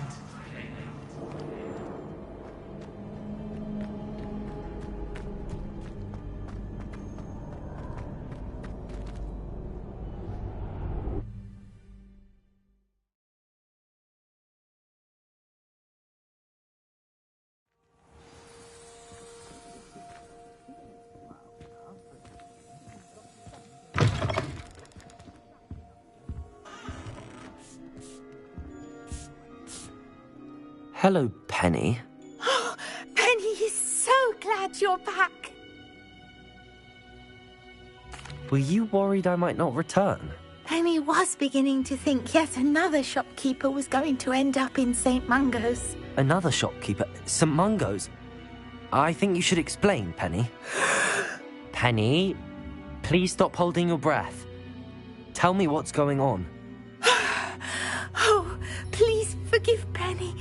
Hello, Penny. Penny is so glad you're back. Were you worried I might not return? Penny was beginning to think yet another shopkeeper was going to end up in St. Mungo's. Another shopkeeper? St. Mungo's? I think you should explain, Penny. Penny, please stop holding your breath. Tell me what's going on. Oh, please forgive Penny.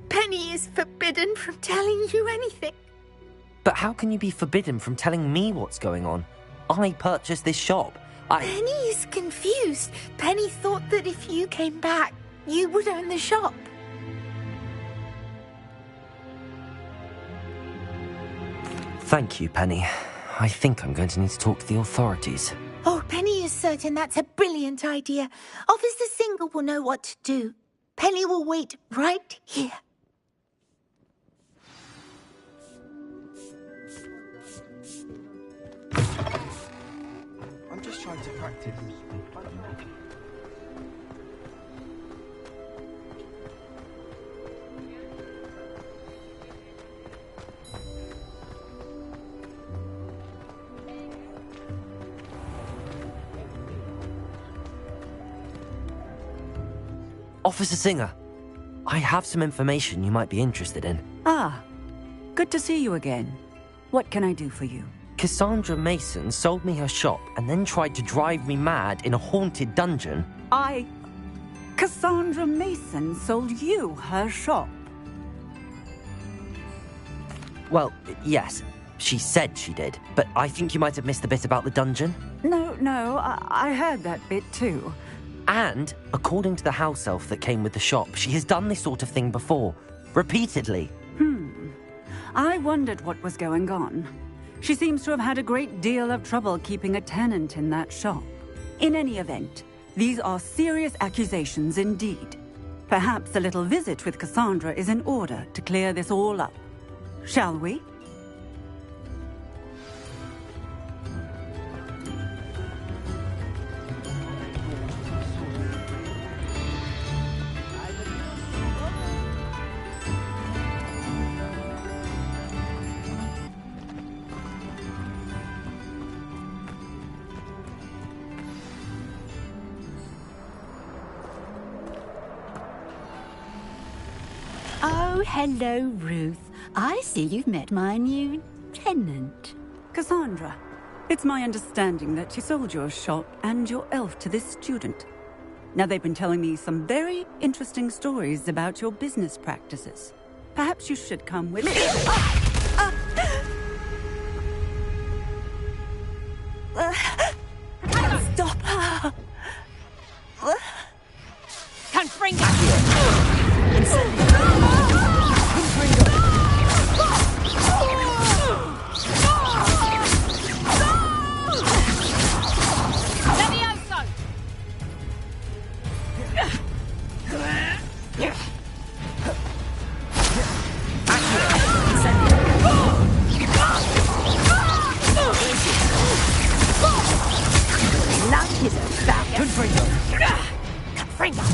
Penny is forbidden from telling you anything. But how can you be forbidden from telling me what's going on? I purchased this shop. Penny is confused. Penny thought that if you came back, you would own the shop. Thank you, Penny. I think I'm going to need to talk to the authorities. Oh, Penny is certain that's a brilliant idea. Officer Single will know what to do. Penny will wait right here. I'm just trying to practice. Officer Singer, I have some information you might be interested in. Ah, good to see you again. What can I do for you? Cassandra Mason sold me her shop and then tried to drive me mad in a haunted dungeon. Cassandra Mason sold you her shop? Well, yes, she said she did, but I think you might have missed the bit about the dungeon. No, I heard that bit too. And, according to the house elf that came with the shop, she has done this sort of thing before. Repeatedly. I wondered what was going on. She seems to have had a great deal of trouble keeping a tenant in that shop. In any event, these are serious accusations indeed. Perhaps a little visit with Cassandra is in order to clear this all up. Shall we? Oh, hello, Ruth. I see you've met my new tenant. Cassandra, it's my understanding that you sold your shop and your elf to this student. Now, they've been telling me some very interesting stories about your business practices. Perhaps you should come with me. Stop her! Confringo! Levioso! Luck is a factor. Confringo. Confringo!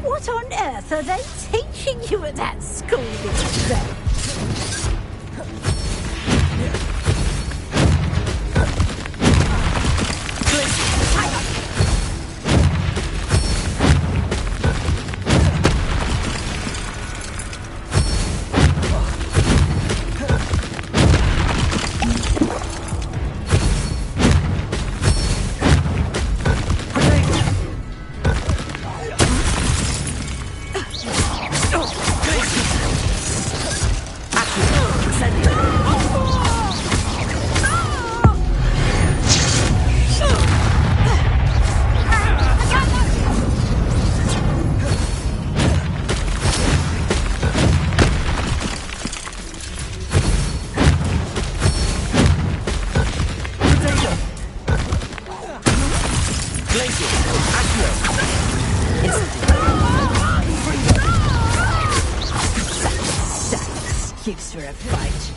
What on earth are they teaching you at that school these days? Gives her a fight.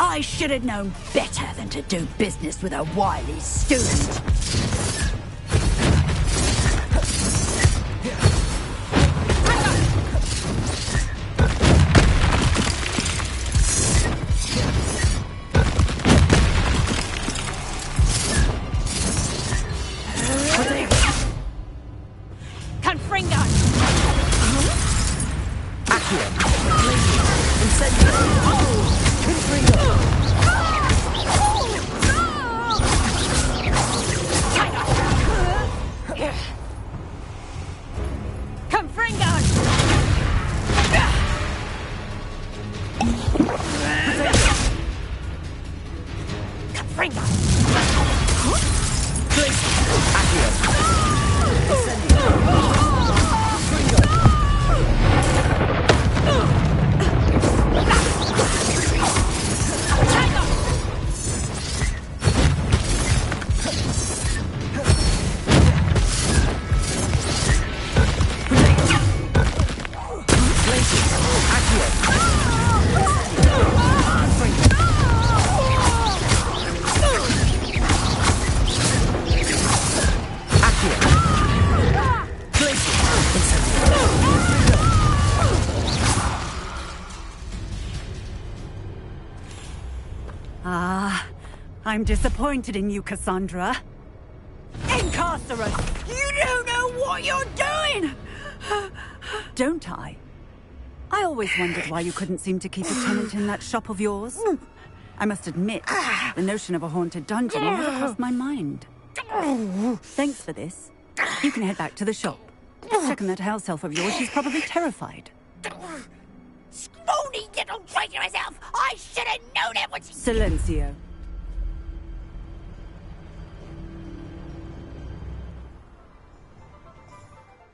I should have known better than to do business with a wily student. I'm disappointed in you, Cassandra. Incarcerate! You don't know what you're doing! Don't I? I always wondered why you couldn't seem to keep a tenant in that shop of yours. I must admit, the notion of a haunted dungeon never crossed my mind. Thanks for this. You can head back to the shop. Check on that house elf of yours, she's probably terrified. Spoony little traitor herself! I should have known it was... Silencio.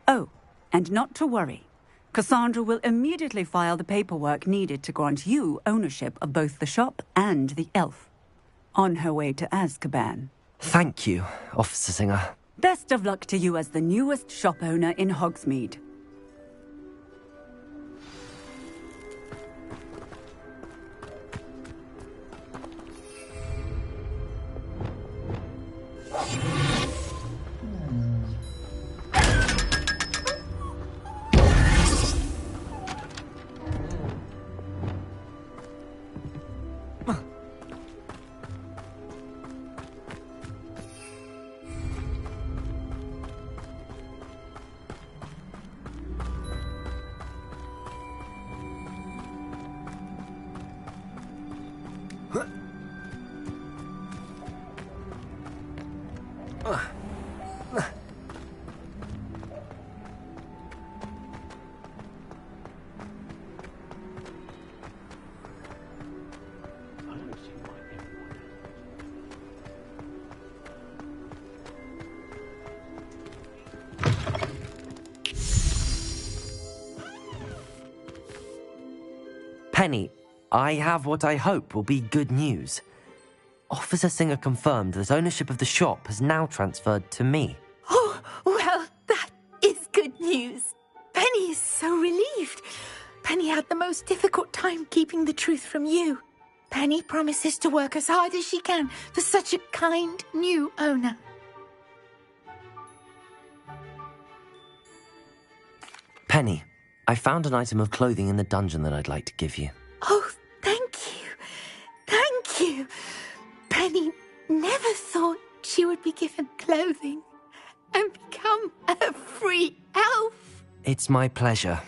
Oh, and not to worry. Cassandra will immediately file the paperwork needed to grant you ownership of both the shop and the elf. On her way to Azkaban. Thank you, Officer Singer. Best of luck to you as the newest shop owner in Hogsmeade. Penny, I have what I hope will be good news. Officer Singer confirmed that ownership of the shop has now transferred to me. Oh, well, that is good news. Penny is so relieved. Penny had the most difficult time keeping the truth from you. Penny promises to work as hard as she can for such a kind new owner. Penny, I found an item of clothing in the dungeon that I'd like to give you. Oh, thank you. Thank you. Penny never thought she would be given clothing and become a free elf. It's my pleasure.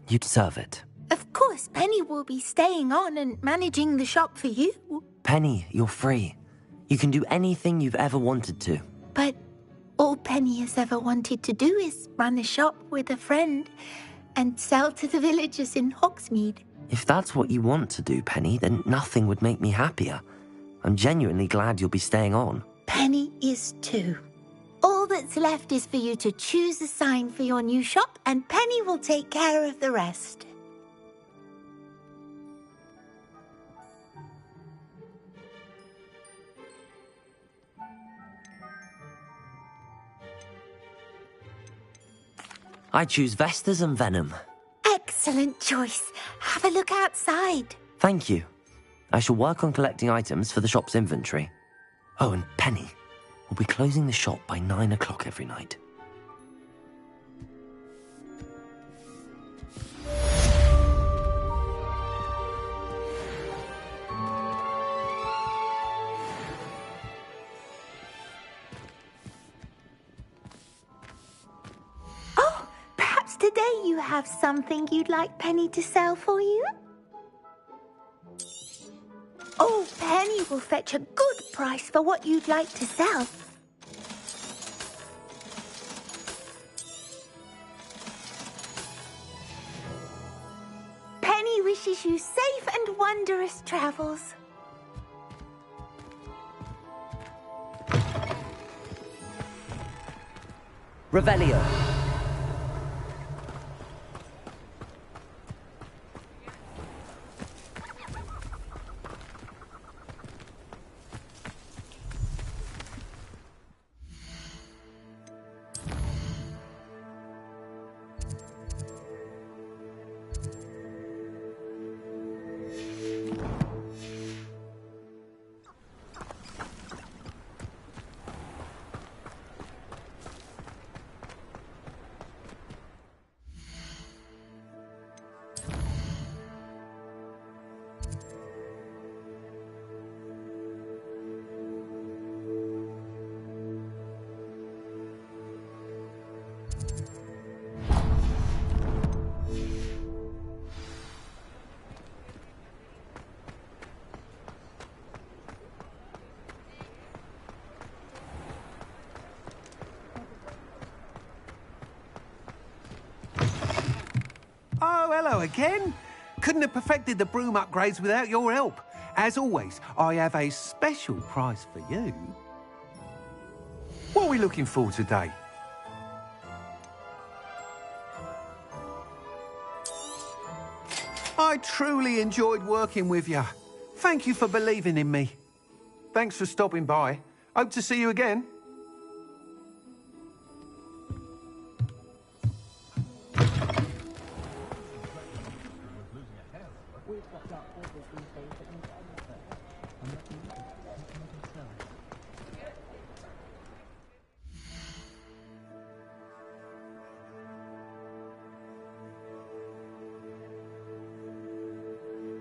You deserve it. Of course, Penny will be staying on and managing the shop for you. Penny, you're free. You can do anything you've ever wanted to. But all Penny has ever wanted to do is run a shop with a friend and sell to the villagers in Hogsmeade. If that's what you want to do, Penny, then nothing would make me happier. I'm genuinely glad you'll be staying on. Penny is too. All that's left is for you to choose a sign for your new shop, and Penny will take care of the rest. I choose Vestas and Venom. Excellent choice. Have a look outside. Thank you. I shall work on collecting items for the shop's inventory. Oh, and Penny, we'll be closing the shop by 9 o'clock every night. Oh, perhaps today you have something you'd like Penny to sell for you? Oh, Penny will fetch a good price for what you'd like to sell. Penny wishes you safe and wondrous travels. Revelio. Oh, hello again. Couldn't have perfected the broom upgrades without your help. As always, I have a special price for you. What are we looking for today? I truly enjoyed working with you. Thank you for believing in me. Thanks for stopping by. Hope to see you again.